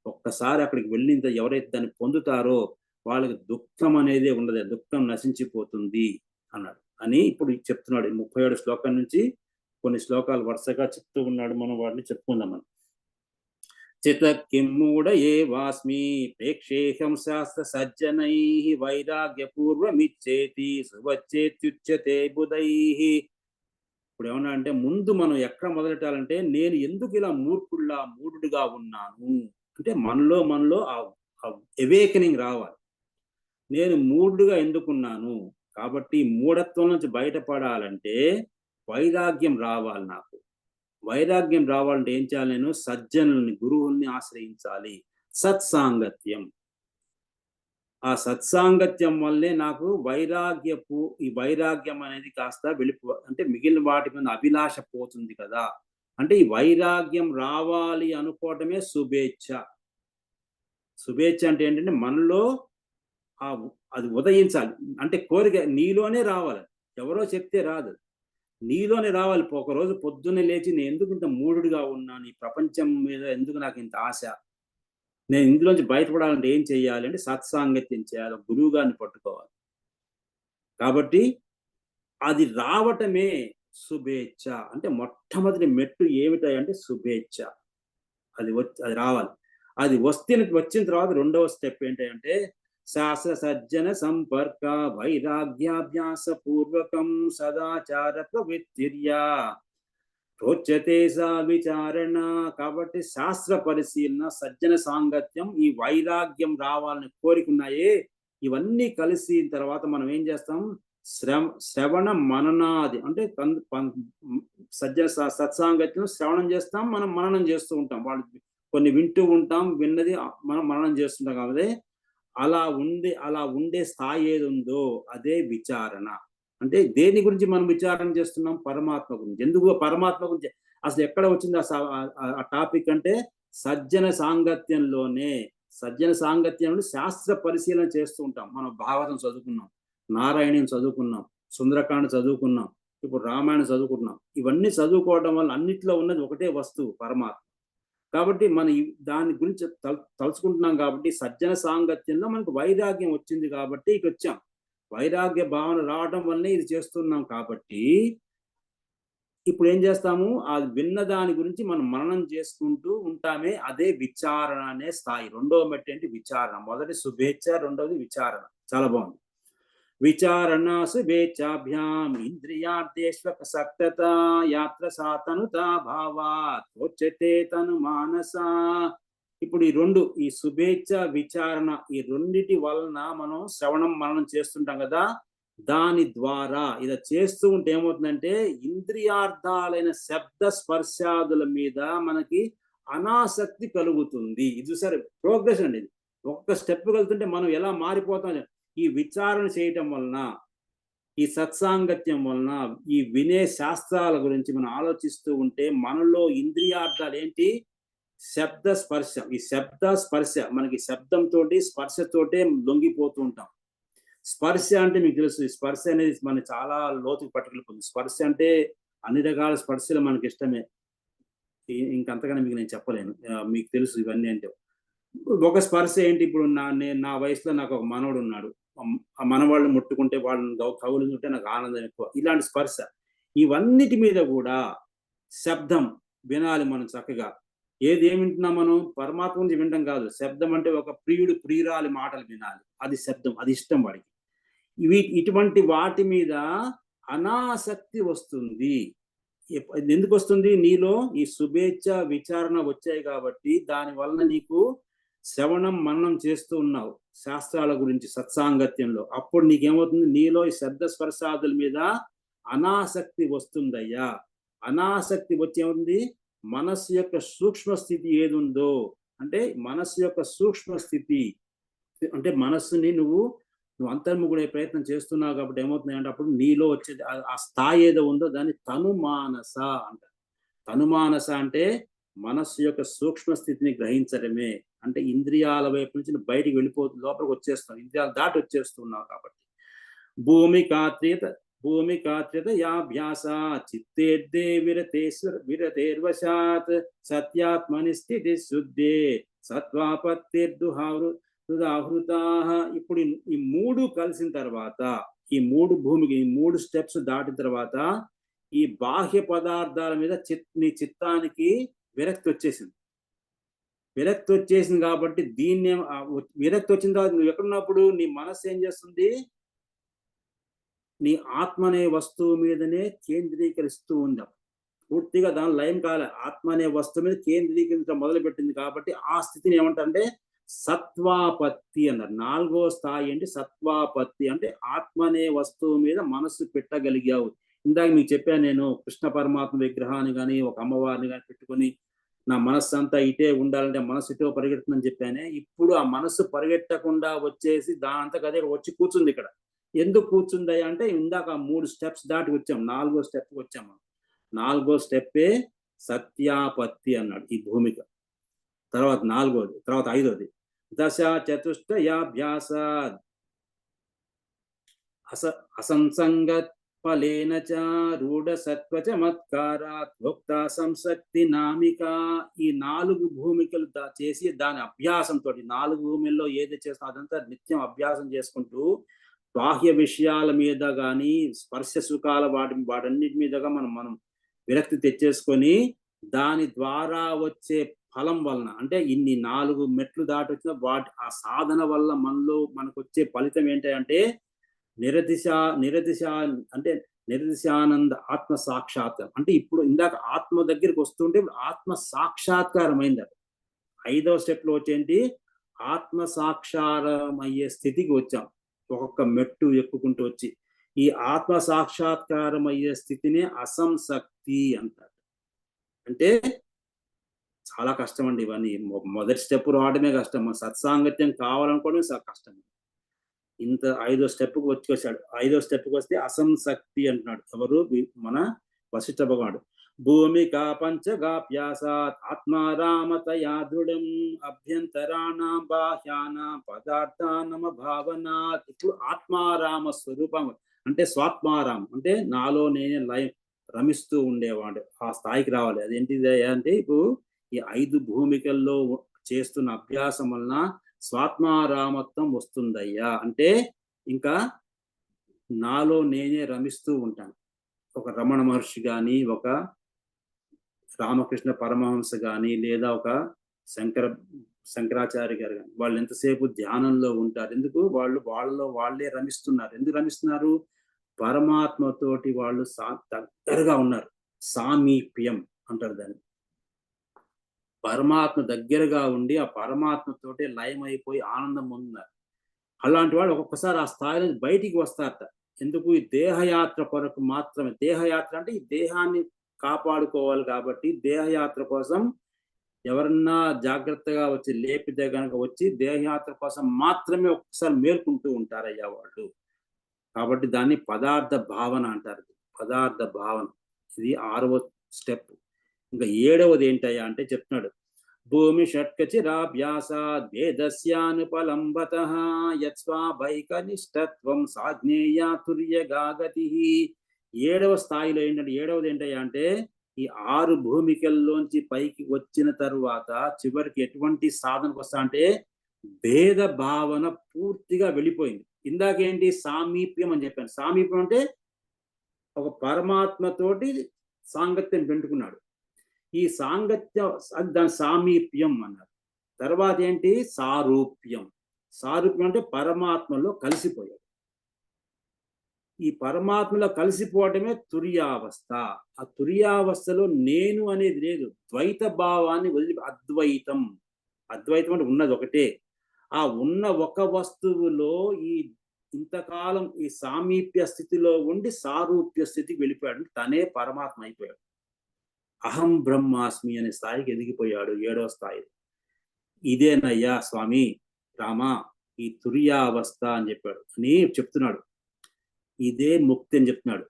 ఒక్కసారి అక్కడికి వెళ్ళిన ఎవరైతే దాన్ని పొందుతారో వాళ్ళకి దుఃఖం అనేది ఉండదు, దుఃఖం నశించిపోతుంది అన్నాడు అని ఇప్పుడు చెప్తున్నాడు. 37 శ్లోకం నుంచి కొన్ని శ్లోకాలు వరుసగా చెప్తూ ఉన్నాడు. మనం వాటిని చెప్పుకుందాం. మనం చిత కిమ్మూఢ ఏవాస్మి ప్రేక్షేహం శాస్త్ర సజ్జనై వైరాగ్యపూర్వమిచ్చేతి సువచ్చేత్యుచ్యతే బుధైః. ఇప్పుడు ఏమన్నా అంటే ముందు మనం ఎక్కడ మొదలెట్టాలంటే నేను ఎందుకు ఇలా మూఢుడిగా ఉన్నాను అంటే మనలో అవేకనింగ్ రావాలి. నేను మూఢుడిగా ఎందుకున్నాను కాబట్టి మూఢత్వం నుంచి బయటపడాలంటే వైరాగ్యం రావాలి. నాకు వైరాగ్యం రావాలంటే ఏం చేయాలి? నేను సజ్జనుల్ని, గురువుల్ని ఆశ్రయించాలి. సత్సాంగత్యం, ఆ సత్సాంగత్యం వల్లే నాకు ఈ వైరాగ్యం అనేది కాస్త అంటే మిగిలిన వాటి మీద అభిలాష పోతుంది కదా. అంటే ఈ వైరాగ్యం రావాలి అనుకోవటమే శుభేచ్ఛ. శుభేచ్ఛ అంటే ఏంటంటే మనలో అది ఉదయించాలి. అంటే కోరిక నీలోనే రావాలి, ఎవరో చెప్తే రాదు, నీలోనే రావాలి. ఒకరోజు పొద్దున్నే లేచి నేను ఎందుకు ఇంత మూఢుడిగా ఉన్నాను, ఈ ప్రపంచం మీద ఎందుకు నాకు ఇంత ఆశ, నేను ఇందులోంచి బయటపడాలంటే ఏం చేయాలి అంటే సత్సాంగత్యం చేయాలి, గురువు గారిని పట్టుకోవాలి. కాబట్టి అది రావటమే శుభేచ్ఛ. అంటే మొట్టమొదటి మెట్టు ఏమిటంటే శుభేచ్ఛ. అది రావాలి. అది వచ్చిన తర్వాత రెండవ స్టెప్ ఏంటంటే శాస్త్ర సజ్జన సంపర్క వైరాగ్యాభ్యాస పూర్వకం సదాచార ప్రవృత్తిర్యా ప్రోచ్యతే సా విచారణ. కాబట్టి శాస్త్ర పరిశీలన, సజ్జన సాంగత్యం, ఈ వైరాగ్యం రావాలని కోరికున్నాయే, ఇవన్నీ కలిసిన తర్వాత మనం ఏం చేస్తాం? శ్రవణ మననాది అంటే సత్సాంగత్యం శ్రవణం చేస్తాం, మనం మననం చేస్తూ ఉంటాం. వాళ్ళు కొన్ని వింటూ ఉంటాం, విన్నది మనం మననం చేస్తుంటాం. కాబట్టి అలా ఉండే స్థాయి ఏది ఉందో అదే విచారణ. అంటే దేని గురించి మనం విచారణ చేస్తున్నాం? పరమాత్మ గురించి. ఎందుకు పరమాత్మ గురించి అసలు ఎక్కడ వచ్చింది ఆ టాపిక్ అంటే సజ్జన సాంగత్యంలోనే. సజ్జన సాంగత్యంలో శాస్త్ర పరిశీలన చేస్తూ ఉంటాం. మనం భాగవతం చదువుకున్నాం, నారాయణం చదువుకున్నాం, సుందరకాండ చదువుకున్నాం, ఇప్పుడు రామాయణం చదువుకుంటున్నాం. ఇవన్నీ చదువుకోవడం వల్ల అన్నిట్లో ఉన్నది ఒకటే వస్తువు, పరమాత్మ. కాబట్టి మనం దాని గురించి తలుచుకుంటున్నాం. కాబట్టి సజ్జన సాంగత్యంలో మనకు వైరాగ్యం వచ్చింది కాబట్టి ఇక వచ్చాం. వైరాగ్య భావన రావడం వల్లనే ఇది చేస్తున్నాం. కాబట్టి ఇప్పుడు ఏం చేస్తాము? అది విన్న దాని గురించి మనం మననం చేసుకుంటూ ఉంటామే, అదే విచారణ అనే స్థాయి. రెండవ మెట్టు ఏంటి? విచారణ. మొదటి శుభేచ్ఛ, రెండవది విచారణ. చాలా బాగుంది. విచారణ శుభేచ్ఛాభ్యాం ఇంద్రియార్థేష్వసక్తత యాత్ర సాతనుతా భావాత్ వచ్చతే తను మానస. ఇప్పుడు ఈ శుభేచ్ఛ, విచారణ, ఈ రెండిటి వలన మనం శ్రవణం మననం చేస్తుంటాం కదా. దాని ద్వారా ఇది చేస్తూ ఉంటే ఏమవుతుందంటే ఇంద్రియార్థాలైన శబ్ద స్పర్శాదుల మీద మనకి అనాసక్తి కలుగుతుంది. ఇది సరే ప్రోగ్రెస్ అండి. ఇది ఒక్క స్టెప్ వెళ్తుంటే మనం ఎలా మారిపోతాం. ఈ విచారణ చేయటం వలన, ఈ సత్సాంగత్యం వలన, ఈ వినే శాస్త్రాల గురించి మనం ఆలోచిస్తూ ఉంటే మనలో ఇంద్రియార్థాలు ఏంటి? శబ్ద స్పర్శ. ఈ శబ్ద స్పర్శ మనకి శబ్దంతో స్పర్శతోటే లొంగిపోతూ ఉంటాం. స్పర్శ అంటే మీకు తెలుసు, ఈ స్పర్శ అనేది మన చాలా లోతుకు పట్టుకెళ్ళిపోతుంది. స్పర్శ అంటే అన్ని రకాల స్పర్శలు మనకి ఇష్టమే, ఇంకంతగానే మీకు నేను చెప్పలేను. మీకు తెలుసు ఇవన్నీ. అంటే ఒక స్పర్శ ఏంటి? ఇప్పుడు నా వయసులో నాకు ఒక మనవడు ఉన్నాడు, ఆ మనవాళ్ళు ముట్టుకుంటే వాళ్ళని కౌలుతుంటే నాకు ఆనందం ఎక్కువ. ఇలాంటి స్పర్శ, ఇవన్నిటి మీద కూడా శబ్దం వినాలి మనం చక్కగా. ఏం వింటున్నాం మనం? పరమాత్మ గురించి వినడం కాదు. శబ్దం అంటే ఒక ప్రియురాలి మాటలు వినాలి, అది శబ్దం, అది ఇష్టం వాడికి. ఇటువంటి వాటి మీద అనాసక్తి వస్తుంది. ఎందుకు వస్తుంది? నీలో ఈ శుభేచ్ఛ, విచారణ వచ్చాయి కాబట్టి దాని వలన నీకు శ్రవణం మననం చేస్తూ ఉన్నావు శాస్త్రాల గురించి సత్సాంగత్యంలో, అప్పుడు నీకేమవుతుంది, నీలో ఈ శబ్ద స్పర్శాదుల మీద అనాసక్తి వస్తుందయ్యా. అనాసక్తి వచ్చి ఏముంది, మనస్సు యొక్క సూక్ష్మ స్థితి ఏది ఉందో, అంటే మనస్సు యొక్క సూక్ష్మ స్థితి అంటే మనస్సుని నువ్వు అంతర్ముఖుడే ప్రయత్నం చేస్తున్నావు కాబట్టి ఏమవుతుంది అంటే అప్పుడు నీలో వచ్చేది ఆ స్థాయి ఏదో ఉందో దాన్ని తనుమానస అంటారు. తనుమానస అంటే మనస్సు యొక్క సూక్ష్మ స్థితిని గ్రహించడమే. అంటే ఇంద్రియాల వైపు నుంచి బయటికి వెళ్ళిపోతుంది, లోపలికి వచ్చేస్తాం, ఇంద్రియాలు దాటి వచ్చేస్తున్నావు కాబట్టి. భూమి కాత్ర్యత యాభ్యాస చిత్తేర్దే విరతేర్వశాత్ సత్యాత్మని స్థితి శుద్ధే సత్వాపత్తిర్దుహావృతా. ఇప్పుడు ఈ మూడు కలిసిన తర్వాత, ఈ మూడు భూమికి ఈ మూడు స్టెప్స్ దాటిన తర్వాత ఈ బాహ్య పదార్థాల మీద నీ చిత్తానికి విరక్తి వచ్చేసింది. విరక్తి వచ్చేసింది కాబట్టి దీన్ని విరక్తి వచ్చిన తర్వాత నువ్వు ఎక్కడున్నప్పుడు నీ మనస్సు ఏం చేస్తుంది, నీ ఆత్మ అనే వస్తువు మీదనే కేంద్రీకరిస్తూ ఉంది. పూర్తిగా దాని లయం కాలే, ఆత్మ అనే వస్తువు మీద కేంద్రీకరించడం మొదలు పెట్టింది కాబట్టి ఆ స్థితిని ఏమంటారంటే సత్వాపత్తి అన్నారు. 4వ స్థాయి అంటే సత్వాపత్తి, అంటే ఆత్మ అనే వస్తువు మీద మనస్సు పెట్టగలిగావు. ఇందాక మీకు చెప్పాను నేను, కృష్ణ పరమాత్మ విగ్రహాన్ని కానీ ఒక అమ్మవారిని కానీ పెట్టుకొని నా మనస్సు అంతా ఇటే ఉండాలంటే మనస్సు ఇటో పరిగెడుతుందని చెప్పానే. ఇప్పుడు ఆ మనస్సు పరిగెట్టకుండా వచ్చేసి దానంతకు అదే వచ్చి కూర్చుంది ఇక్కడ. ఎందుకు కూర్చుంది అంటే ఇందాక 3 స్టెప్స్ దాటి వచ్చాం, 4వ స్టెప్ వచ్చాము. 4వ స్టెప్పే సత్యాపత్తి అన్నాడు ఈ భూమిక. తర్వాత 4వది, తర్వాత 5వది దశ చతుష్టయాభ్యాస అసంసంగత్ ఫలేన చ రూఢ సత్వ చమత్కారాత్ భోక్త సంసక్తి నామిక. ఈ 4 భూమికలు చేసి దాని అభ్యాసంతో 4 భూమిల్లో ఏది చేస్తా అదంతా నిత్యం అభ్యాసం చేసుకుంటూ బాహ్య విషయాల మీద కానీ స్పర్శ సుఖాల వాటన్నిటి మీదగా మనం విరక్తి తెచ్చేసుకొని దాని ద్వారా వచ్చే ఫలం వలన, అంటే ఇన్ని 4 మెట్లు దాటి వచ్చిన ఆ సాధన వల్ల మనకు వచ్చే ఫలితం ఏంటంటే నిరతిశానంద ఆత్మ సాక్షాత్కారం. అంటే ఇప్పుడు ఇందాక ఆత్మ దగ్గరికి వస్తుంటే ఆత్మ సాక్షాత్కారం అయింది. 5వ స్టెప్ లో వచ్చేంటి, ఆత్మ సాక్షాత్కారం అయ్యే స్థితికి వచ్చాం. ఒక్కొక్క మెట్టు ఎక్కుకుంటూ వచ్చి ఈ ఆత్మ సాక్షాత్కారం అయ్యే స్థితిని అసంసక్తి అంటారు. అంటే చాలా కష్టం అండి ఇవన్నీ. మొదటి స్టెప్ రావడమే కష్టం, సత్సాంగత్యం కావాలనుకోవడం కష్టం. ఇంత 5వ స్టెప్కి వచ్చేసాడు. 5వ స్టెప్కి వస్తే అసంసక్తి అంటున్నాడు. ఎవరు, మన వశిష్ఠ భగవానుడు. భూమికా పంచగాప్యాసాత్ ఆత్మారామతయా దృఢం అభ్యంతరాణం బాహ్యానాం పదార్థానమ భావనాత్. ఇప్పుడు ఆత్మారామ స్వరూపం అంటే స్వాత్మారామం, అంటే నాలో నేనే రమిస్తూ ఉండేవాడు, ఆ స్థాయికి రావాలి. అదేంటిది అంటే ఇప్పుడు ఈ 5 భూమికల్లో చేస్తున్న అభ్యాసం వలన స్వాత్మారామత్వం వస్తుందయ్యా. అంటే ఇంకా నాలో నేనే రమిస్తూ ఉంటాను. ఒక రమణ మహర్షి కానీ, ఒక రామకృష్ణ పరమహంస కానీ, లేదా ఒక శంకరాచార్య గారు కానీ, వాళ్ళు ఎంతసేపు ధ్యానంలో ఉంటారు. ఎందుకు, వాళ్ళే రమిస్తున్నారు. ఎందుకు రమిస్తున్నారు, పరమాత్మతోటి వాళ్ళు దగ్గరగా ఉన్నారు. సామీప్యం అంటారు దాన్ని. పరమాత్మ దగ్గరగా ఉండి ఆ పరమాత్మతోటే లయమైపోయి ఆనందం పొందుతున్నారు. అలాంటి వాళ్ళు ఒక్కొక్కసారి ఆ స్థాయి నుంచి బయటికి వస్తారట. ఎందుకు, ఈ దేహయాత్ర కొరకు మాత్రమే. దేహయాత్ర అంటే ఈ దేహాన్ని కాపాడుకోవాలి కాబట్టి దేహయాత్ర కోసం ఎవరన్నా జాగ్రత్తగా వచ్చి లేపితే కనుక వచ్చి దేహయాత్ర కోసం మాత్రమే ఒక్కసారి మేల్కుంటూ ఉంటారయ్యా వాళ్ళు. కాబట్టి దాన్ని పదార్థ భావన అంటారు. పదార్థ భావన ఇది 6వ స్టెప్. ఇంకా 7వది ఏంటయ్యా అంటే చెప్తున్నాడు. భూమి షట్కచిరాభ్యాసాద్ వేదస్యానుపలంబతః యత్స్వాభైకనిష్టత్వం సాజ్ఞేయ తుర్యగాగతి. 7వ స్థాయిలో ఏంటంటే, 7వది ఏంటయ్యా అంటే ఈ 6 భూమికల్లోంచి పైకి వచ్చిన తరువాత చివరికి ఎటువంటి సాధనకు వస్తా అంటే భేద భావన పూర్తిగా వెళ్ళిపోయింది. ఇందాకేంటి, సామీప్యం అని చెప్పాను. సామీప్యం అంటే ఒక పరమాత్మతోటి సాంగత్యం పెంచుకున్నాడు. ఈ సాంగత్యం దాని సామీప్యం అన్నారు. తర్వాత ఏంటి, సారూప్యం. సారూప్యం అంటే పరమాత్మలో కలిసిపోయాడు. ఈ పరమాత్మలో కలిసిపోవటమే తుర్యావస్థ. ఆ తుర్యావస్థలో నేను అనేది లేదు, ద్వైత భావాన్ని వదిలి అద్వైతం. అద్వైతం అంటే ఉన్నది ఒకటే. ఆ ఉన్న ఒక వస్తువులో ఈ ఇంతకాలం ఈ సామీప్య స్థితిలో ఉండి సారూప్య స్థితికి వెళ్ళిపోయాడు. తనే పరమాత్మ అయిపోయాడు. అహం బ్రహ్మాస్మి అనే స్థాయికి ఎదిగిపోయాడు 7వ స్థాయి. ఇదేనయ్యా స్వామి రామా ఈ తుర్యావస్థ అని చెప్పాడు అని చెప్తున్నాడు. ఇదే ముక్తి అని చెప్తున్నాడు.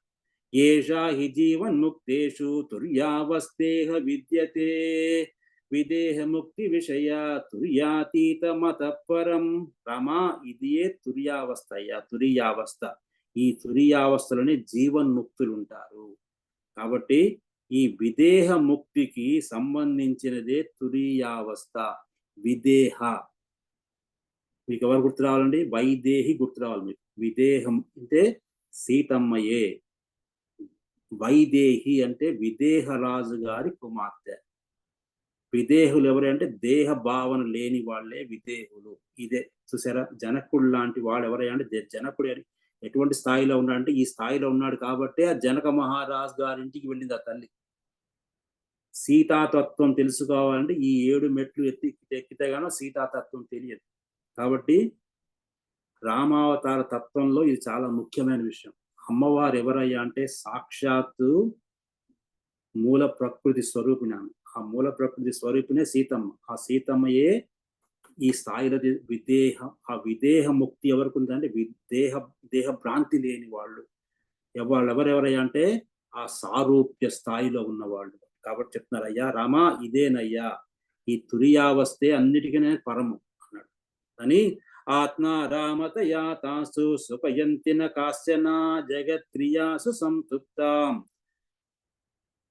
ఏషా హి జీవన్ముక్తేషు తుర్యావస్థేహ విద్యతే విదేహ ముక్తి విషయ తుర్యాతీత మత పరం. రామా ఇదే తుర్యావస్థ అయ్యా, తుర్యావస్థ. ఈ తుర్యావస్థలోనే జీవన్ముక్తులు ఉంటారు. కాబట్టి ఈ విదేహ ముక్తికి సంబంధించినదే తుర్యావస్థ. విదేహ మీకు ఎవరు గుర్తు రావాలండి? వైదేహి గుర్తు రావాలి మీకు. విదేహం అంటే సీతమ్మయే. వైదేహి అంటే విదేహరాజు గారి కుమార్తె. విదేహులు ఎవరంటే దేహ భావన లేని వాళ్ళే విదేహులు. ఇదే చూసారా, జనకుడు లాంటి వాడు ఎవరయ్యా అంటే జనకుడు ఎటువంటి స్థాయిలో ఉన్నాడంటే ఈ స్థాయిలో ఉన్నాడు కాబట్టి ఆ జనక మహారాజు గారింటికి వెళ్ళింది ఆ తల్లి. సీతాతత్వం తెలుసుకోవాలంటే ఈ 7 మెట్లు ఎక్కితే గానో సీతాతత్వం తెలియదు. కాబట్టి రామావతార తత్వంలో ఇది చాలా ముఖ్యమైన విషయం. అమ్మవారు ఎవరయ్యా అంటే సాక్షాత్తు మూల ప్రకృతి స్వరూపిణి. ఆ మూల ప్రకృతి స్వరూపిణే సీతమ్మ. ఆ సీతమ్మయే ఈ స్థాయిలో ఆ విదేహ ముక్తి ఎవరికి ఉందంటే దేహ భ్రాంతి లేని వాళ్ళు. వాళ్ళు ఎవరెవరయ్యా అంటే ఆ సారూప్య స్థాయిలో ఉన్నవాళ్ళు. కాబట్టి చెప్తున్నారు, అయ్యా రామా ఇదేనయ్యా ఈ తురియావస్థే అన్నిటికీ పరము అన్నాడు. అని ఆత్మారామతయా తాసు సుపయంతిన కాశ్చన జగత్క్రియాసు సంతృప్తాం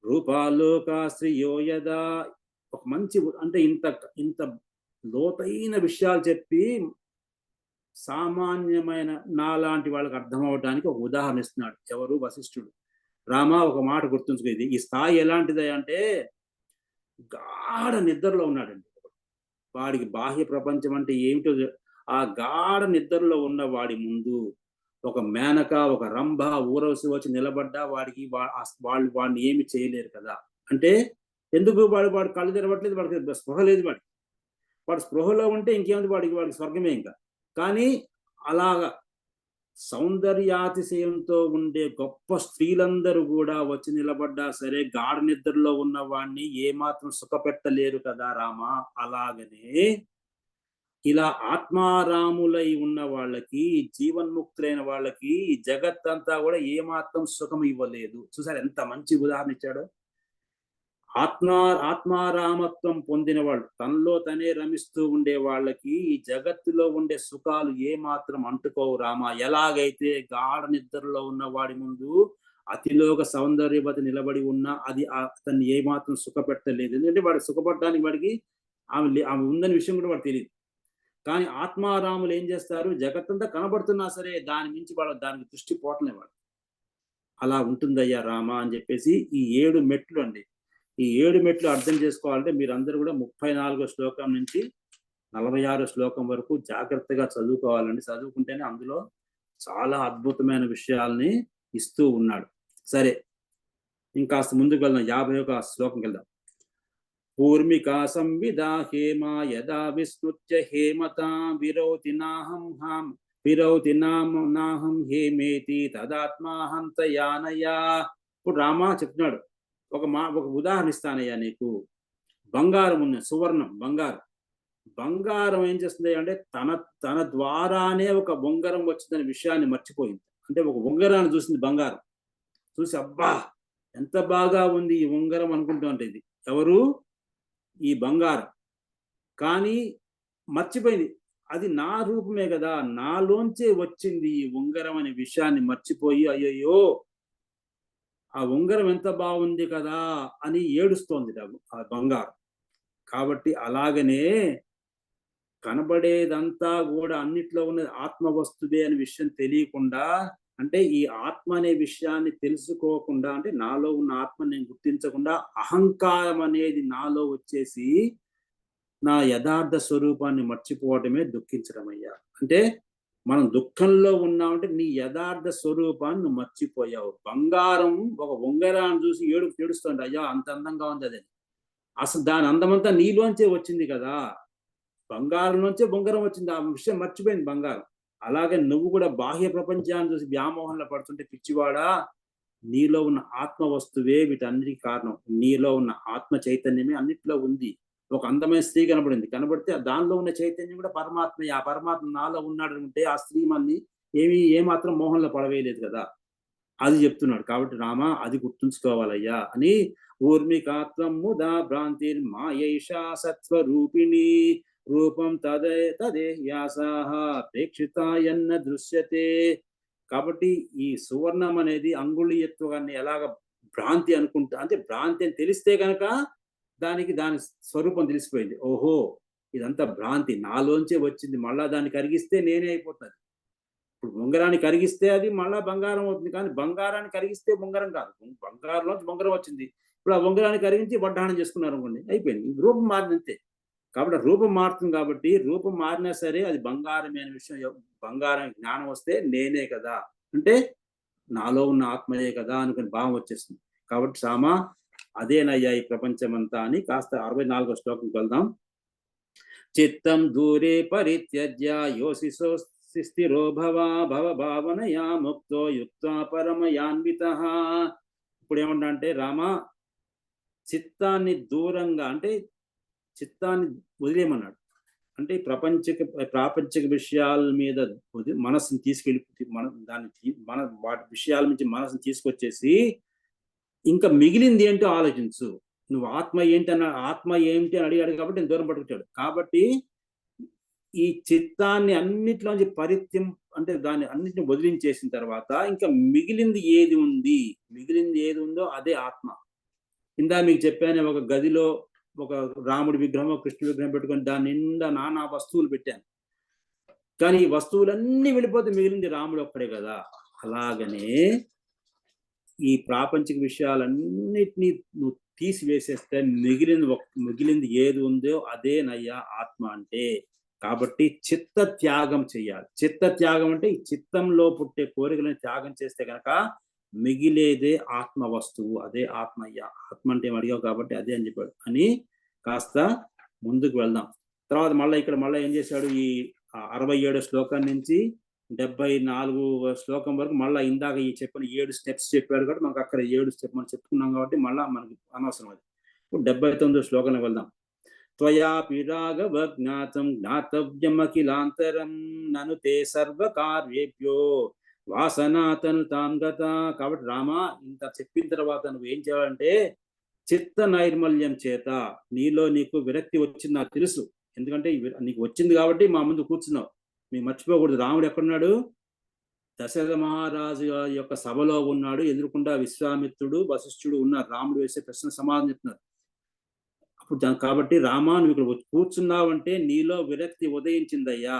రూపాలోకాశ్రియో యదా. ఒక మంచి అంటే ఇంత లోతైన విషయాలు చెప్పి సామాన్యమైన నాలాంటి వాళ్ళకి అర్థం అవడానికి ఒక ఉదాహరణ ఇస్తున్నాడు. ఎవరు? వశిష్ఠుడు. రామా ఒక మాట గుర్తుంచుకో, ఇది ఈ స్థాయి ఎలాంటిది అంటే గాఢ నిద్రలో ఉన్నాడండి. వాడికి బాహ్య ప్రపంచం అంటే ఏమిటో ఆ గాఢ నిద్రలో ఉన్న వాడి ముందు ఒక మేనక, ఒక రంభ, ఊరవసి వచ్చి నిలబడ్డా వాళ్ళు వాడిని ఏమి చేయలేరు కదా. అంటే ఎందుకు వాడు కళ్ళు తెరవట్లేదు, వాడికి స్పృహ లేదు. వాడు స్పృహలో ఉంటే ఇంకేముంది, వాడికి స్వర్గమే ఇంకా. కానీ అలాగా సౌందర్యాతిశయంతో ఉండే గొప్ప స్త్రీలందరూ కూడా వచ్చి నిలబడ్డా సరే గాఢ నిద్రలో ఉన్న వాడిని ఏమాత్రం సుఖపెట్టలేరు కదా రామా. అలాగనే ఇలా ఆత్మారాములై ఉన్న వాళ్ళకి, జీవన్ముక్తులైన వాళ్ళకి జగత్తంతా కూడా ఏమాత్రం సుఖం ఇవ్వలేదు. చూసారు ఎంత మంచి ఉదాహరణ ఇచ్చాడో. ఆత్మారామత్వం పొందిన వాళ్ళు, తనలో తనే రమిస్తూ ఉండే వాళ్ళకి ఈ జగత్తులో ఉండే సుఖాలు ఏమాత్రం అంటుకోవు రామా. ఎలాగైతే గాఢ నిద్రలో ఉన్న వాడి ముందు అతిలోక సౌందర్యవతి నిలబడి ఉన్నా అది అతన్ని ఏమాత్రం సుఖపెట్టలేదు. ఎందుకంటే వాడు సుఖపడడానికి వాడికి ఆమె ఉందని విషయం కూడా వాడు తెలియదు. కానీ ఆత్మారాములు ఏం చేస్తారు, జగత్తంతా కనబడుతున్నా సరే దాని మించి దానికి దృష్టి పోవట్లేవాడు. అలా ఉంటుందయ్యా రామ అని చెప్పేసి ఈ 7 మెట్లు అండి. ఈ 7 మెట్లు అర్థం చేసుకోవాలంటే మీరందరూ కూడా 34వ శ్లోకం నుంచి 46వ శ్లోకం వరకు జాగ్రత్తగా చదువుకోవాలండి. చదువుకుంటేనే అందులో చాలా అద్భుతమైన విషయాల్ని ఇస్తూ ఉన్నాడు. సరే, ఇంకాస్త ముందుకు వెళ్దాం. 51వ శ్లోకంకి వెళ్దాం. పూర్మికా సంవిదా హేమ యదా విస్మృత్య హేమతా విరౌతి నాహం హేమేతి తదాత్మాహంతయానయా. ఇప్పుడు రామా చెప్తున్నాడు, ఒక ఉదాహరణ ఇస్తానయ్యా నీకు. బంగారం ఉన్న సువర్ణం, బంగారం ఏం చేస్తుంది అంటే తన ద్వారానే ఒక ఉంగరం వచ్చిందనే విషయాన్ని మర్చిపోయింది. అంటే ఒక ఉంగరాన్ని చూసింది బంగారం, చూసి అబ్బా ఎంత బాగా ఉంది ఈ ఉంగరం అనుకుంటూ ఉంటుంది. ఎవరు? ఈ బంగారం. కానీ మర్చిపోయింది, అది నా రూపమే కదా, నాలోంచే వచ్చింది ఈ ఉంగరం అనే విషయాన్ని మర్చిపోయి అయ్యయ్యో ఆ ఉంగరం ఎంత బాగుంది కదా అని ఏడుస్తోంది ఆ బంగారం. కాబట్టి అలాగనే కనబడేదంతా కూడా అన్నిట్లో ఉన్నది ఆత్మ వస్తుదే అనే విషయం తెలియకుండా, అంటే ఈ ఆత్మ అనే విషయాన్ని తెలుసుకోకుండా, అంటే నాలో ఉన్న ఆత్మని నేను గుర్తించకుండా అహంకారం అనేది నాలో వచ్చేసి నా యథార్థ స్వరూపాన్ని మర్చిపోవడమే దుఃఖించడం అయ్యా. అంటే మనం దుఃఖంలో ఉన్నామంటే నీ యథార్థ స్వరూపాన్ని నువ్వు మర్చిపోయావు. బంగారం ఒక ఉంగరాన్ని చూసి ఏడుస్తుంది, అయ్యా అంత అందంగా ఉంది అది. అసలు దాని అందమంతా నీలోంచే వచ్చింది కదా. బంగారం నుంచే బొంగరం వచ్చింది. ఆ విషయం మర్చిపోయింది బంగారం. అలాగే నువ్వు కూడా బాహ్య ప్రపంచాన్ని చూసి వ్యామోహంలో పడుతుంటే పిచ్చివాడా, నీలో ఉన్న ఆత్మ వస్తువే వీటన్నిటికి కారణం. నీలో ఉన్న ఆత్మ చైతన్యమే అన్నిట్లో ఉంది. ఒక అందమైన స్త్రీ కనబడింది. కనబడితే దానిలో ఉన్న చైతన్యం కూడా పరమాత్మే. ఆ పరమాత్మ నాలో ఉన్నాడంటే ఆ స్త్రీ మన్ని ఏమాత్రం మోహంలో పడవేయలేదు కదా! అది చెప్తున్నాడు. కాబట్టి రామా అది గుర్తుంచుకోవాలయ్యా అని ఊర్మికాత్వం ముదా భ్రాంతిర్మాయైషా సత్వరూపిణి రూపం తదేహ్యాసాహ ప్రేక్షితాయన్న దృశ్యతే. కాబట్టి ఈ సువర్ణం అనేది అంగుళీయత్వాన్ని ఎలాగ భ్రాంతి అనుకుంటా అంటే భ్రాంతి అని తెలిస్తే గనక దాని స్వరూపం తెలిసిపోయింది. ఓహో! ఇదంతా భ్రాంతి నాలోంచే వచ్చింది. మళ్ళా దాన్ని కరిగిస్తే నేనే అయిపోతాను. ఇప్పుడు ఉంగరాన్ని కరిగిస్తే అది మళ్ళా బంగారం అవుతుంది. కానీ బంగారాన్ని కరిగిస్తే ఉంగరం కాదు. బంగారంలోంచి ఉంగరం వచ్చింది. ఇప్పుడు ఆ ఉంగరాన్ని కరిగించి వడ్డాణం చేసుకున్నారనుకోండి అయిపోయింది. రూపం మారిందంతే. కాబట్టి రూపం మారుతుంది కాబట్టి రూపం మారినా సరే అది బంగారమే అనే విషయం బంగారం జ్ఞానం వస్తే నేనే కదా! అంటే నాలో ఉన్న ఆత్మయే కదా అనుకుని భావం వచ్చేస్తుంది. కాబట్టి సామా అదేనయ్యా ఈ ప్రపంచమంతా అని కాస్త 64వ శ్లోకంకి వెళ్దాం. చిత్తం దూరే పరిత్యజ్య యోసిసో స్థిరో భవ భావనయా ముక్తో యుక్త్వా పరమయాన్వితః. ఇప్పుడు ఏమంటా అంటే రామ చిత్తాన్ని దూరంగా అంటే చిత్తాన్ని వదిలేయమన్నాడు. అంటే ప్రాపంచిక విషయాల మీద మనసుని తీసుకెళ్ళి మన వాటి విషయాల నుంచి మనసుని తీసుకొచ్చేసి ఇంకా మిగిలింది ఏంటో ఆలోచించు. నువ్వు ఆత్మ ఏంటి అని అడిగాడు కాబట్టి నేను దూరం పట్టుకొచ్చాడు. కాబట్టి ఈ చిత్తాన్ని అన్నిట్లోంచి అంటే దాన్ని అన్నిటిని వదిలించేసిన తర్వాత ఇంకా మిగిలింది ఏది ఉందో అదే ఆత్మ. ఇందా మీకు చెప్పాను ఒక గదిలో ఒక రాముడి విగ్రహం కృష్ణ విగ్రహం పెట్టుకొని దాని నిండా నానా వస్తువులు పెట్టాను. కానీ ఈ వస్తువులన్నీ వెళ్ళిపోతే మిగిలింది రాముడు ఒక్కడే కదా. అలాగనే ఈ ప్రాపంచిక విషయాలన్నిటినీ నువ్వు తీసివేసేస్తే మిగిలింది ఏది ఉందో అదే నయ్యా ఆత్మ అంటే. కాబట్టి చిత్త త్యాగం చెయ్యాలి. చిత్త త్యాగం అంటే ఈ చిత్తంలో పుట్టే కోరికలను త్యాగం చేస్తే కనుక మిగిలేదే ఆత్మ వస్తువు, అదే ఆత్మయ్య. ఆత్మ అంటే అడిగావు కాబట్టి అదే అని చెప్పాడు అని కాస్త ముందుకు వెళ్దాం. తర్వాత మళ్ళీ ఏం చేశాడు, ఈ 67 శ్లోకం నుంచి 74వ శ్లోకం వరకు మళ్ళీ ఇందాక ఈ చెప్పిన 7 స్టెప్స్ చెప్పాడు కాబట్టి మనకు అక్కడ 7 స్టెప్ మనం చెప్పుకున్నాం కాబట్టి మళ్ళీ మనకి అనవసరం అది. ఇప్పుడు 79వ శ్లోకంలో వెళ్దాం. త్వయాపి రాఘవ జ్ఞాతం జ్ఞాతవ్యమఖిలాంతరం నను తే సర్వకార్యేభ్యో వాసనాతను తాం గత. కాబట్టి రామా ఇంత చెప్పిన తర్వాత నువ్వు ఏం చేయాలంటే చిత్త నైర్మల్యం చేత నీకు విరక్తి వచ్చింది నాకు తెలుసు. ఎందుకంటే నీకు వచ్చింది కాబట్టి మా ముందు కూర్చున్నావు. మీరు మర్చిపోకూడదు రాముడు ఎక్కడున్నాడు, దశరథ మహారాజు యొక్క సభలో ఉన్నాడు. ఎదురుకుండా విశ్వామిత్రుడు వశిష్ఠుడు ఉన్నారు. రాముడు వేసే ప్రశ్న సమాధానం చెప్తున్నారు. కాబట్టి రామా నువ్వు ఇక్కడ కూర్చున్నావంటే నీలో విరక్తి ఉదయించిందయ్యా.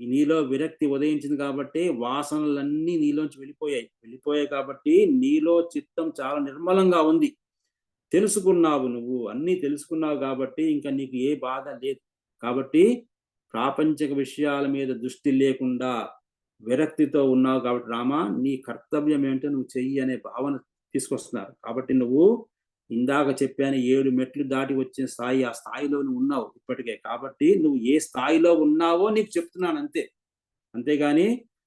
నీలో విరక్తి ఉదయించింది కాబట్టి వాసనలన్నీ నీలోంచి వెళ్ళిపోయాయి కాబట్టి నీలో చిత్తం చాలా నిర్మలంగా ఉంది. నువ్వు అన్నీ తెలుసుకున్నావు కాబట్టి ఇంకా నీకు ఏ బాధ లేదు. కాబట్టి ప్రాపంచిక విషయాల మీద దృష్టి లేకుండా విరక్తితో ఉన్నావు కాబట్టి రామా నీ కర్తవ్యం ఏంటో నువ్వు చెయ్యి అనే భావన తీసుకొస్తున్నారు. కాబట్టి నువ్వు ఇందాక చెప్పాను 7 మెట్లు దాటి వచ్చిన స్థాయి, ఆ స్థాయిలో నువ్వు ఉన్నావు ఇప్పటికే. కాబట్టి నువ్వు ఏ స్థాయిలో ఉన్నావో నీకు చెప్తున్నాను అంతేగాని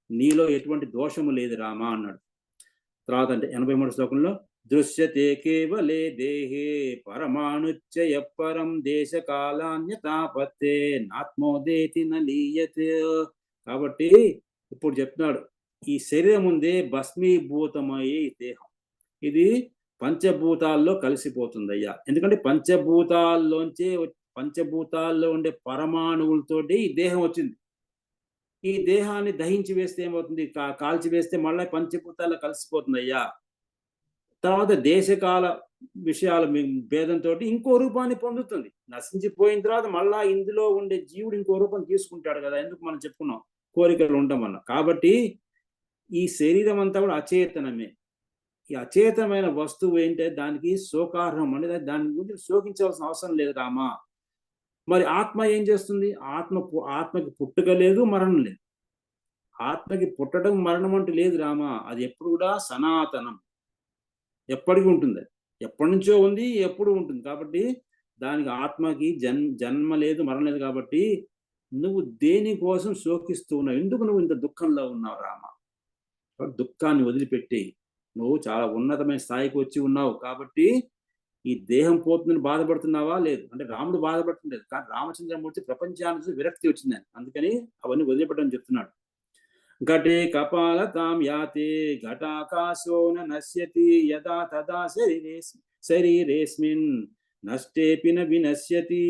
నీలో ఎటువంటి దోషము లేదు రామా అన్నాడు. తర్వాత అంటే 83 శ్లోకంలో దృశ్యతే కేవలే దేహే పరమాణుచ్చయ పరం దేశ కాలాన్యతాపత్తే నాత్మోదేతి నలీయతే. కాబట్టి ఇప్పుడు చెప్తున్నాడు ఈ శరీరం ఉందే భస్మీభూతమయ్యే దేహం, ఇది పంచభూతాల్లో కలిసిపోతుందయ్యా. ఎందుకంటే పంచభూతాల్లో ఉండే పరమాణువులతోటి ఈ దేహం వచ్చింది. ఈ దేహాన్ని దహించి వేస్తే ఏమవుతుంది, కాల్చి వేస్తే మళ్ళీ పంచభూతాల్లో కలిసిపోతుందయ్యా. తర్వాత దేశకాల విషయాల భేదంతో ఇంకో రూపాన్ని పొందుతుంది. నశించిపోయిన తర్వాత మళ్ళా ఇందులో ఉండే జీవుడు ఇంకో రూపం తీసుకుంటాడు కదా. ఎందుకు మనం చెప్పుకున్నాం, కోరికలు ఉండడం వల్ల. కాబట్టి ఈ శరీరం అంతా కూడా అచేతనమే. ఈ అచేతనమైన వస్తువు ఏంటంటే దానికి శోకార్హం అనేది, దాని గురించి శోకించవలసిన అవసరం లేదు రామా. మరి ఆత్మ ఏం చేస్తుంది, ఆత్మకి పుట్టుక లేదు, మరణం లేదు. ఆత్మకి పుట్టడం మరణం అంటూ లేదు రామా. అది ఎప్పుడు కూడా సనాతనం, ఎప్పటికీ ఉంటుంది. ఎప్పటి నుంచో ఉంది, ఎప్పుడు ఉంటుంది. కాబట్టి దానికి ఆత్మకి జన్మ లేదు, మరణం లేదు. కాబట్టి నువ్వు దేనికోసం శోకిస్తూ ఉన్నావు? ఎందుకు నువ్వు ఇంత దుఃఖంలో ఉన్నావు రామ? దుఃఖాన్ని వదిలిపెట్టి నువ్వు చాలా ఉన్నతమైన స్థాయికి వచ్చి ఉన్నావు. కాబట్టి ఈ దేహం పోతుందని బాధపడుతున్నావా? లేదు. అంటే రాముడు బాధపడుతుండేది, కానీ రామచంద్రమూర్తి ప్రపంచాన్ని చూసి విరక్తి వచ్చిందని, అందుకని అవన్నీ వదిలిపెట్టని చెప్తున్నాడు. ఘటే కపాలతాం యాతే ఘటాకాశో నశ్యతి యదా తదా శరీరేస్మిన్ నష్టేపి న వినశ్యతి.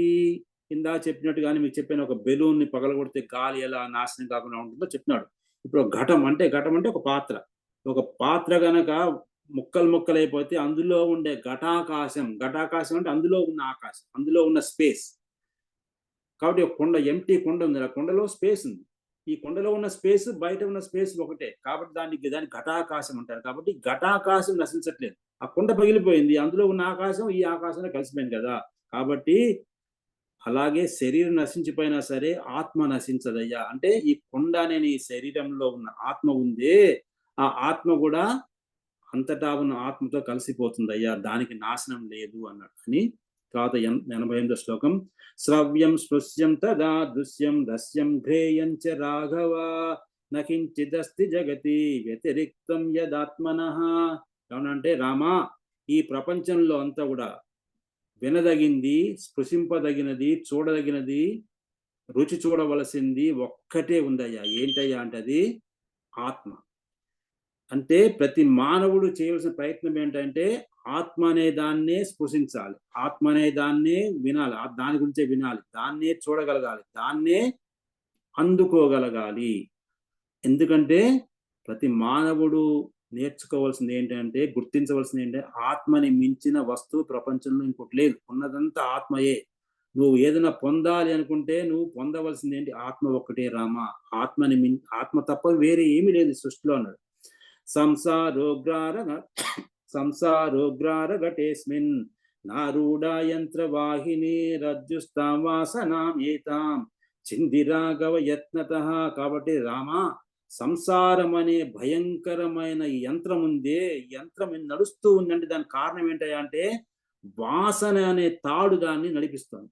ఇందా చెప్పినట్టుగానే మీకు చెప్పిన ఒక బెలూన్ని పగలగొడితే గాలి ఎలా నాశనం కాకుండా ఉంటుందో చెప్తున్నాడు. ఇప్పుడు ఘటం అంటే ఒక పాత్ర. ఒక పాత్ర గనక ముక్కలైపోతే అందులో ఉండే ఘటాకాశం అంటే అందులో ఉన్న ఆకాశం, అందులో ఉన్న స్పేస్. కాబట్టి ఒక కొండ, ఎంటీ కొండ ఉంది, ఆ కొండలో స్పేస్ ఉంది. ఈ కొండలో ఉన్న స్పేస్, బయట ఉన్న స్పేస్ ఒకటే. కాబట్టి దాన్ని ఘటాకాశం అంటారు. కాబట్టి ఘటాకాశం నశించట్లేదు. ఆ కొండ పగిలిపోయింది, అందులో ఉన్న ఆకాశం ఈ ఆకాశంలో కలిసిపోయింది కదా. కాబట్టి అలాగే శరీరం నశించిపోయినా సరే ఆత్మ నశించదయ్యా. అంటే ఈ కొండ అనే నీ శరీరంలో ఉన్న ఆత్మ ఉందే, ఆ ఆత్మ కూడా అంతటా ఉన్న ఆత్మతో కలిసిపోతుందయ్యా, దానికి నాశనం లేదు అన్నాడు. అని తర్వాత 88వ శ్లోకం. శ్రవ్యం స్పృశ్యం తదా దృశ్యం దస్యం ఘ్రేయం చ రాఘవ నకించిదస్తి జగతి వ్యతిరిక్తం యదాత్మనః. ఏమనంటే రామా, ఈ ప్రపంచంలో అంతా కూడా వినదగింది, స్పృశింపదగినది, చూడదగినది, రుచి చూడవలసింది ఒక్కటే ఉందయ్యా. ఏంటయ్యా అంటే అది ఆత్మ. అంటే ప్రతి మానవుడు చేయవలసిన ప్రయత్నం ఏంటంటే ఆత్మ అనే దాన్నే స్పృశించాలి, ఆత్మ అనే దాన్నే వినాలి, దాని గురించే వినాలి, దాన్నే చూడగలగాలి, దాన్నే అందుకోగలగాలి. ఎందుకంటే ప్రతి మానవుడు నేర్చుకోవాల్సింది ఏంటంటే, గుర్తించవలసింది ఏంటంటే ఆత్మని మించిన వస్తువు ప్రపంచంలో ఇంకోటి లేదు. ఉన్నదంతా ఆత్మయే. నువ్వు ఏదైనా పొందాలి అనుకుంటే నువ్వు పొందవలసింది ఏంటి? ఆత్మ ఒక్కటే రామ. ఆత్మ తప్ప వేరే ఏమీ లేదు సృష్టిలో అన్నాడు. సంసారోగ్రారఘటేస్మిన్ నారూఢా యంత్రవాహిని రజ్జుస్తాం వాసనాం ఏతాం చిందిరాఘవ యత్నతః. కాబట్టి రామ, సంసారం అనే భయంకరమైన ఈ యంత్రం ఉందే, యంత్రం నడుస్తూ ఉందంటే దానికి కారణం ఏంటంటే అంటే వాసన అనే తాడు దాన్ని నడిపిస్తుంది.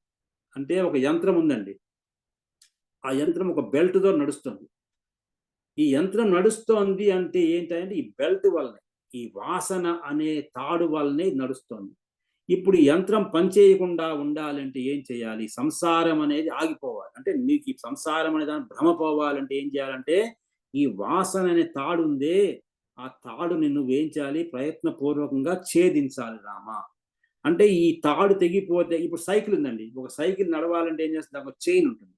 అంటే ఒక యంత్రం ఉందండి, ఆ యంత్రం ఒక బెల్ట్ తో నడుస్తుంది. ఈ యంత్రం నడుస్తోంది అంటే ఏంటంటే ఈ బెల్ట్ వల్లనే, ఈ వాసన అనే తాడు వల్లనే నడుస్తోంది. ఇప్పుడు యంత్రం పనిచేయకుండా ఉండాలంటే ఏం చేయాలి? సంసారం అనేది ఆగిపోవాలి. అంటే నీకు ఈ సంసారం అనే దాని భ్రమ పోవాలంటే ఏం చేయాలంటే ఈ వాసన అనే తాడు ఉందే, ఆ తాడుని నువ్వేం చేయాలి? ప్రయత్నపూర్వకంగా ఛేదించాలి రామ. అంటే ఈ తాడు తెగిపోతే, ఇప్పుడు సైకిల్ ఉందండి, ఒక సైకిల్ నడవాలంటే ఏం చేస్తుంది? ఒక చైన్ ఉంటుంది.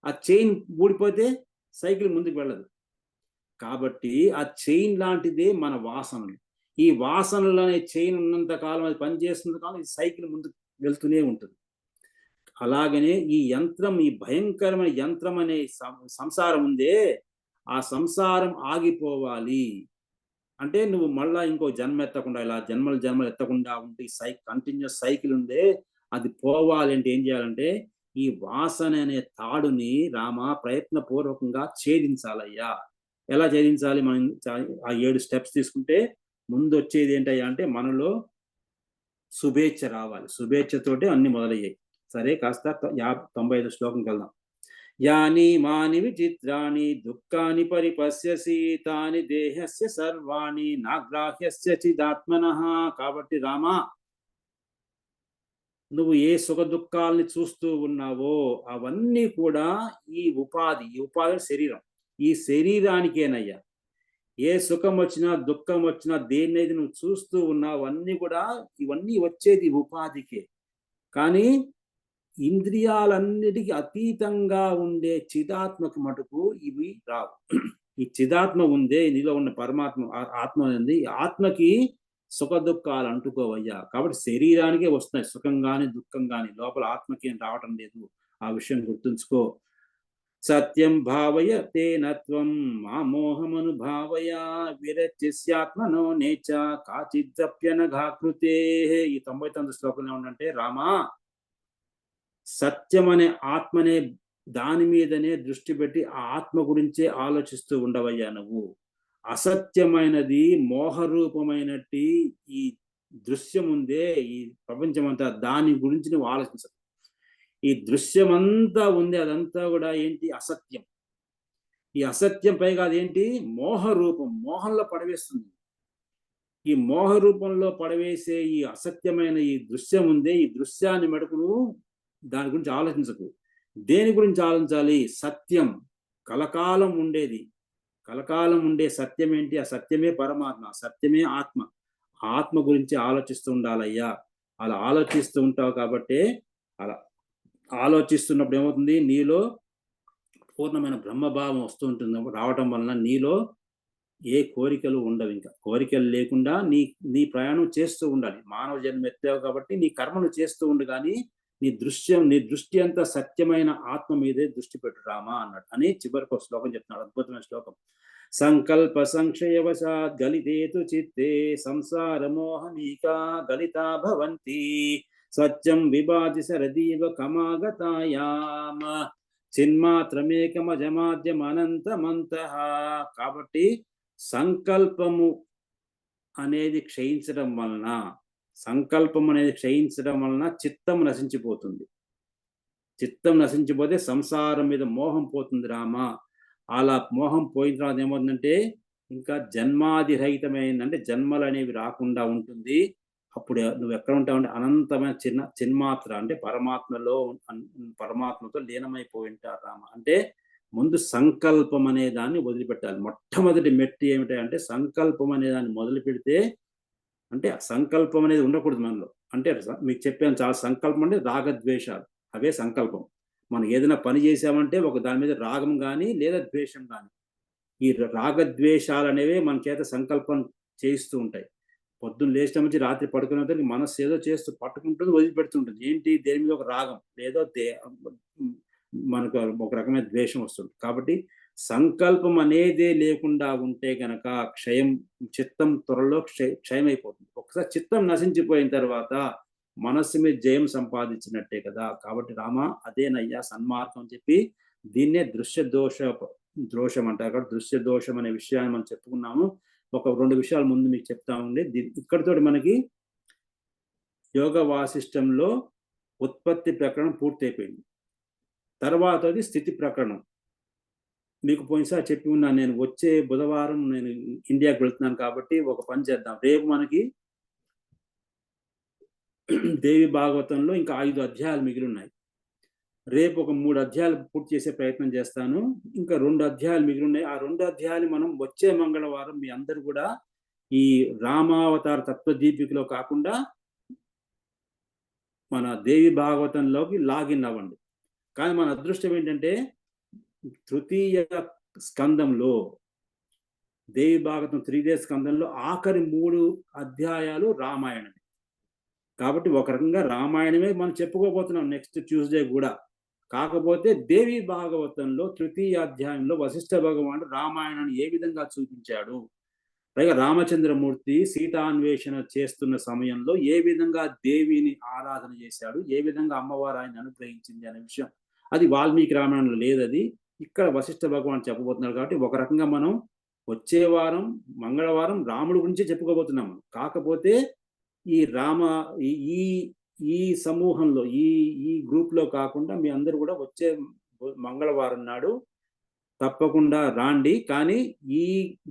ఆ చైన్ ఊడిపోతే సైకిల్ ముందుకు వెళ్ళదు. కాబట్టి ఆ చైన్ లాంటిదే మన వాసనలు. ఈ వాసనలు అనే చైన్ ఉన్నంత కాలం, అది పనిచేస్తున్న కాలం, ఈ సైకిల్ ముందుకు వెళ్తూనే ఉంటుంది. అలాగనే ఈ యంత్రం, ఈ భయంకరమైన యంత్రం అనే సంసారం ఉందే, ఆ సంసారం ఆగిపోవాలి అంటే నువ్వు మళ్ళా ఇంకో జన్మ ఎత్తకుండా, ఇలా జన్మలు ఎత్తకుండా ఉంటే కంటిన్యూస్ సైకిల్ ఉందే, అది పోవాలి అంటే ఏం చేయాలంటే ఈ వాసన అనే తాడుని రామ ప్రయత్నపూర్వకంగా ఛేదించాలయ్యా. ఎలా ఛేదించాలి? మనం ఆ 7 స్టెప్స్ తీసుకుంటే ముందు వచ్చేది ఏంటయ్యా అంటే మనలో శుభేచ్ఛ రావాలి. శుభేచ్ఛతోటే అన్ని మొదలయ్యాయి. సరే, కాస్త 95 శ్లోకంకి వెళ్దాం. యాని మాని విచిత్రాణి దుఃఖాని పరిపశ్యసి తాని దేహస్య సర్వాణి నాగ్రాహ్యస్య చిదాత్మనః. కాబట్టి రామా, నువ్వు ఏ సుఖ దుఃఖాలని చూస్తూ ఉన్నావో అవన్నీ కూడా ఈ ఉపాధి శరీరం, ఈ శరీరానికేనయ్యా. ఏ సుఖం వచ్చినా దుఃఖం వచ్చినా దేన్నైతే నువ్వు చూస్తూ ఉన్నావు అన్నీ కూడా ఇవన్నీ వచ్చేది ఉపాధికే. కానీ ఇంద్రియాలన్నిటికీ అతీతంగా ఉండే చిదాత్మకు మటుకు ఇవి రావు. ఈ చిదాత్మ ఉందే, నీలో ఉన్న పరమాత్మ ఆత్మ ఉంది, ఆత్మకి సుఖ దుఃఖాలు అంటుకోవయ్యా. కాబట్టి శరీరానికే వస్తున్నాయి సుఖం గాని దుఃఖం గాని, లోపల ఆత్మకి ఏం రావటం లేదు. ఆ విషయం గుర్తుంచుకో. సత్యం భావయ తేనత్వం మామోహమను భావయ విరచిస్యాత్మనో నేచ కాచిద్రప్యనఘాకృతే. ఈ 99 శ్లోకంలో ఉందంటే రామా, సత్యం అనే ఆత్మనే దాని మీదనే దృష్టి పెట్టి ఆ ఆత్మ గురించే ఆలోచిస్తూ ఉండవయ్యా నువ్వు. అసత్యమైనది, మోహరూపమైనట్టి ఈ దృశ్యం ఉందే ఈ ప్రపంచం అంతా, దాని గురించి నువ్వు ఆలోచించకు. ఈ దృశ్యమంతా ఉంది అదంతా కూడా ఏంటి? అసత్యం. ఈ అసత్యం పైగా అదేంటి? మోహ రూపం, మోహంలో పడవేస్తుంది. ఈ మోహ రూపంలో పడవేసే ఈ అసత్యమైన ఈ దృశ్యం ఉందే, ఈ దృశ్యాన్ని మటుకు నువ్వు దాని గురించి ఆలోచించకు. దేని గురించి ఆలోచించాలి? సత్యం, కలకాలం ఉండేది. కలకాలం ఉండే సత్యం ఏంటి? ఆ సత్యమే పరమాత్మ, సత్యమే ఆత్మ. ఆత్మ గురించి ఆలోచిస్తూ ఉండాలయ్యా. అలా ఆలోచిస్తూ ఉంటావు కాబట్టే, అలా ఆలోచిస్తున్నప్పుడు ఏమవుతుంది? నీలో పూర్ణమైన బ్రహ్మభావం వస్తూ ఉంటుంది. రావటం వలన నీలో ఏ కోరికలు ఉండవు. ఇంకా కోరికలు లేకుండా నీ నీ ప్రయాణం చేస్తూ ఉండాలి. మానవ జన్మ ఎత్తావు కాబట్టి నీ కర్మను చేస్తూ ఉండు, కానీ నీ దృష్టి అంతా సత్యమైన ఆత్మ మీదే దృష్టి పెట్టు రామా అన్నాడు అని చివరికి ఒక శ్లోకం చెప్తున్నాడు. అద్భుతమైన శ్లోకం. సంకల్ప సంక్షయవశాత్ గలితేతు చిత్తే సంసార మోహనీకా గలితా భవంతి సత్యం విభాతి శరదీవ కమాగతాయామ చిన్మాత్రమేకమజమాద్యమనంతమంతః. కాబట్టి సంకల్పము అనేది క్షయించడం వలన, చిత్తం నశించిపోతుంది. చిత్తం నశించిపోతే సంసారం మీద మోహం పోతుంది రామా. అలా మోహం పోయిన తర్వాత ఏమవుతుందంటే ఇంకా జన్మాదిరహితమైందంటే జన్మలు అనేవి రాకుండా ఉంటుంది. అప్పుడు నువ్వు ఎక్కడ ఉంటావంటే అనంతమైన చిన్మాత్ర అంటే పరమాత్మతో లీనమైపోయి ఉంటారు రామ. అంటే ముందు సంకల్పం అనే దాన్ని వదిలిపెట్టాలి. మొట్టమొదటి మెట్టు ఏమిటంటే సంకల్పం అనే దాన్ని మొదలు పెడితే, అంటే సంకల్పం అనేది ఉండకూడదు మనలో. అంటే మీకు చెప్పాను చాలా, సంకల్పం అంటే రాగద్వేషాలు, అవే సంకల్పం. మనం ఏదైనా పని చేసామంటే ఒక దాని మీద రాగం కానీ లేదా ద్వేషం కానీ, ఈ రాగద్వేషాలు అనేవి మన చేత సంకల్పం చేయిస్తూ ఉంటాయి. పొద్దున్న లేచినప్పటి నుంచి రాత్రి పడుకునేసరికి మనస్సు ఏదో చేస్తూ పట్టుకుంటుంది, వదిలిపెడుతుంటుంది. ఏంటి? దేని మీద ఒక రాగం, లేదో మనకు ఒక రకమైన ద్వేషం వస్తుంది. కాబట్టి సంకల్పం అనేదే లేకుండా ఉంటే గనక చిత్తం త్వరలో క్షయమైపోతుంది. ఒకసారి చిత్తం నశించిపోయిన తర్వాత మనస్సు మీద జయం సంపాదించినట్టే కదా. కాబట్టి రామ అదేనయ్యా సన్మార్గం అని చెప్పి దీన్నే దోషం అంటారు. కాబట్టి దృశ్య దోషం అనే విషయాన్ని మనం చెప్పుకున్నాము. ఒక 2 విషయాలు ముందు మీకు చెప్తా ఉండే, ఇక్కడితోటి మనకి యోగ వాసిష్టంలో ఉత్పత్తి ప్రకరణం పూర్తయిపోయింది. తర్వాతది స్థితి ప్రకరణం. మీకు పోయినసారి చెప్పి ఉన్నాను, నేను వచ్చే బుధవారం నేను ఇండియాకి వెళ్తున్నాను కాబట్టి ఒక పని చేద్దాం. రేపు మనకి దేవి భాగవతంలో ఇంకా 5 అధ్యాయాలు మిగిలి ఉన్నాయి. రేపు ఒక 3 అధ్యాయాలు పూర్తి చేసే ప్రయత్నం చేస్తాను. ఇంకా 2 అధ్యాయాలు మిగిలి ఉన్నాయి. ఆ 2 అధ్యాయాలు మనం వచ్చే మంగళవారం మీ అందరూ కూడా ఈ రామావతార తత్వదీపికలో కాకుండా మన దేవి భాగవతంలోకి లాగిన్ అవ్వండి. కానీ మన అదృష్టం ఏంటంటే తృతీయ స్కందంలో, దేవి భాగవతం 3వ స్కందంలో ఆఖరి 3 అధ్యాయాలు రామాయణం. కాబట్టి ఒక రకంగా రామాయణమే మనం చెప్పుకోబోతున్నాం నెక్స్ట్ ట్యూస్డే కూడా. కాకపోతే దేవి భాగవతంలో తృతీయ అధ్యాయంలో వశిష్ఠ భగవానుడు రామాయణాన్ని ఏ విధంగా చూపించాడు, పైగా రామచంద్రమూర్తి సీతాన్వేషణ చేస్తున్న సమయంలో ఏ విధంగా దేవిని ఆరాధన చేశాడు, ఏ విధంగా అమ్మవారు ఆయన అనుగ్రహించింది అనే విషయం, అది వాల్మీకి రామాయణంలో లేదు. అది ఇక్కడ వశిష్ఠ భగవాన్ చెప్పబోతున్నారు. కాబట్టి ఒక రకంగా మనం వచ్చే వారం మంగళవారం రాముడి గురించి చెప్పుకోబోతున్నాము. కాకపోతే ఈ ఈ ఈ సమూహంలో ఈ గ్రూప్ లో కాకుండా మీ అందరూ కూడా వచ్చే మంగళవారం నాడు తప్పకుండా రాండి. కానీ ఈ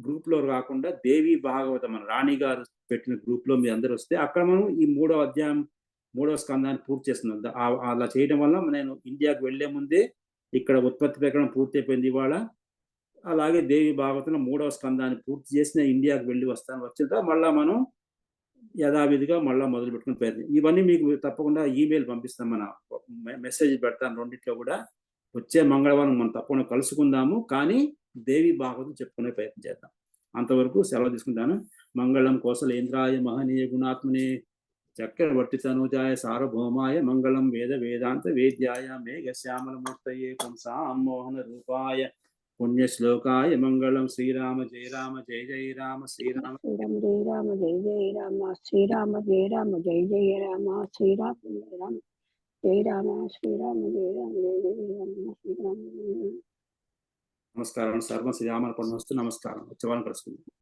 గ్రూప్ లో కాకుండా దేవి భాగవతం మన రాణి గారు పెట్టిన గ్రూప్ లో మీ అందరూ వస్తే అక్కడ మనం ఈ 3వ అధ్యాయం 3వ స్కందాన్ని పూర్తి చేస్తున్నాం. అలా చేయడం వల్ల నేను ఇండియాకు వెళ్లే ముందే ఇక్కడ ఉత్పత్తి ప్రకరణం పూర్తి అయిపోయింది ఇవాళ. అలాగే దేవి భాగవతంలో 3వ స్కందాన్ని పూర్తి చేసి నేను ఇండియాకు వెళ్ళి వస్తాను. వచ్చిన మళ్ళా మనం యథావిధిగా మళ్ళా మొదలు పెట్టుకుని ప్రయత్నం. ఇవన్నీ మీకు తప్పకుండా ఈమెయిల్ పంపిస్తాం, మన మెసేజ్ పెడతాను రెండిట్లో కూడా. వచ్చే మంగళవారం మనం తప్పకుండా కలుసుకుందాము. కానీ దేవి భాగవతం చెప్పుకునే ప్రయత్నం చేద్దాం. అంతవరకు సెలవు తీసుకుంటాను. మంగళం కోసలేంద్రాయ మహనీయ గుణాత్మనే చక్రవర్తి తనూజాయ సార్వభౌమాయ మంగళం వేద వేదాంత వేద్యాయ మేఘ శ్యామలమూర్తయే పుంసామోహన రూపాయ పుణ్యశ్లోకాయ మంగళం. శ్రీరామ జయ రామ జయ జయ రామ శ్రీరామ శ్రీరామ జయ రామ జయ జయ రామ శ్రీరామ జయ రామ జయ జయ రామ శ్రీరామ జయ రామ జయ రామ శ్రీరామ జయ రామ జయ జయ రామ శ్రీరామ. నమస్కారం. సర్వ శ్రీరామర్పణమస్తు. నమస్కారం. వచ్చే వారం కలుసుకుందాం.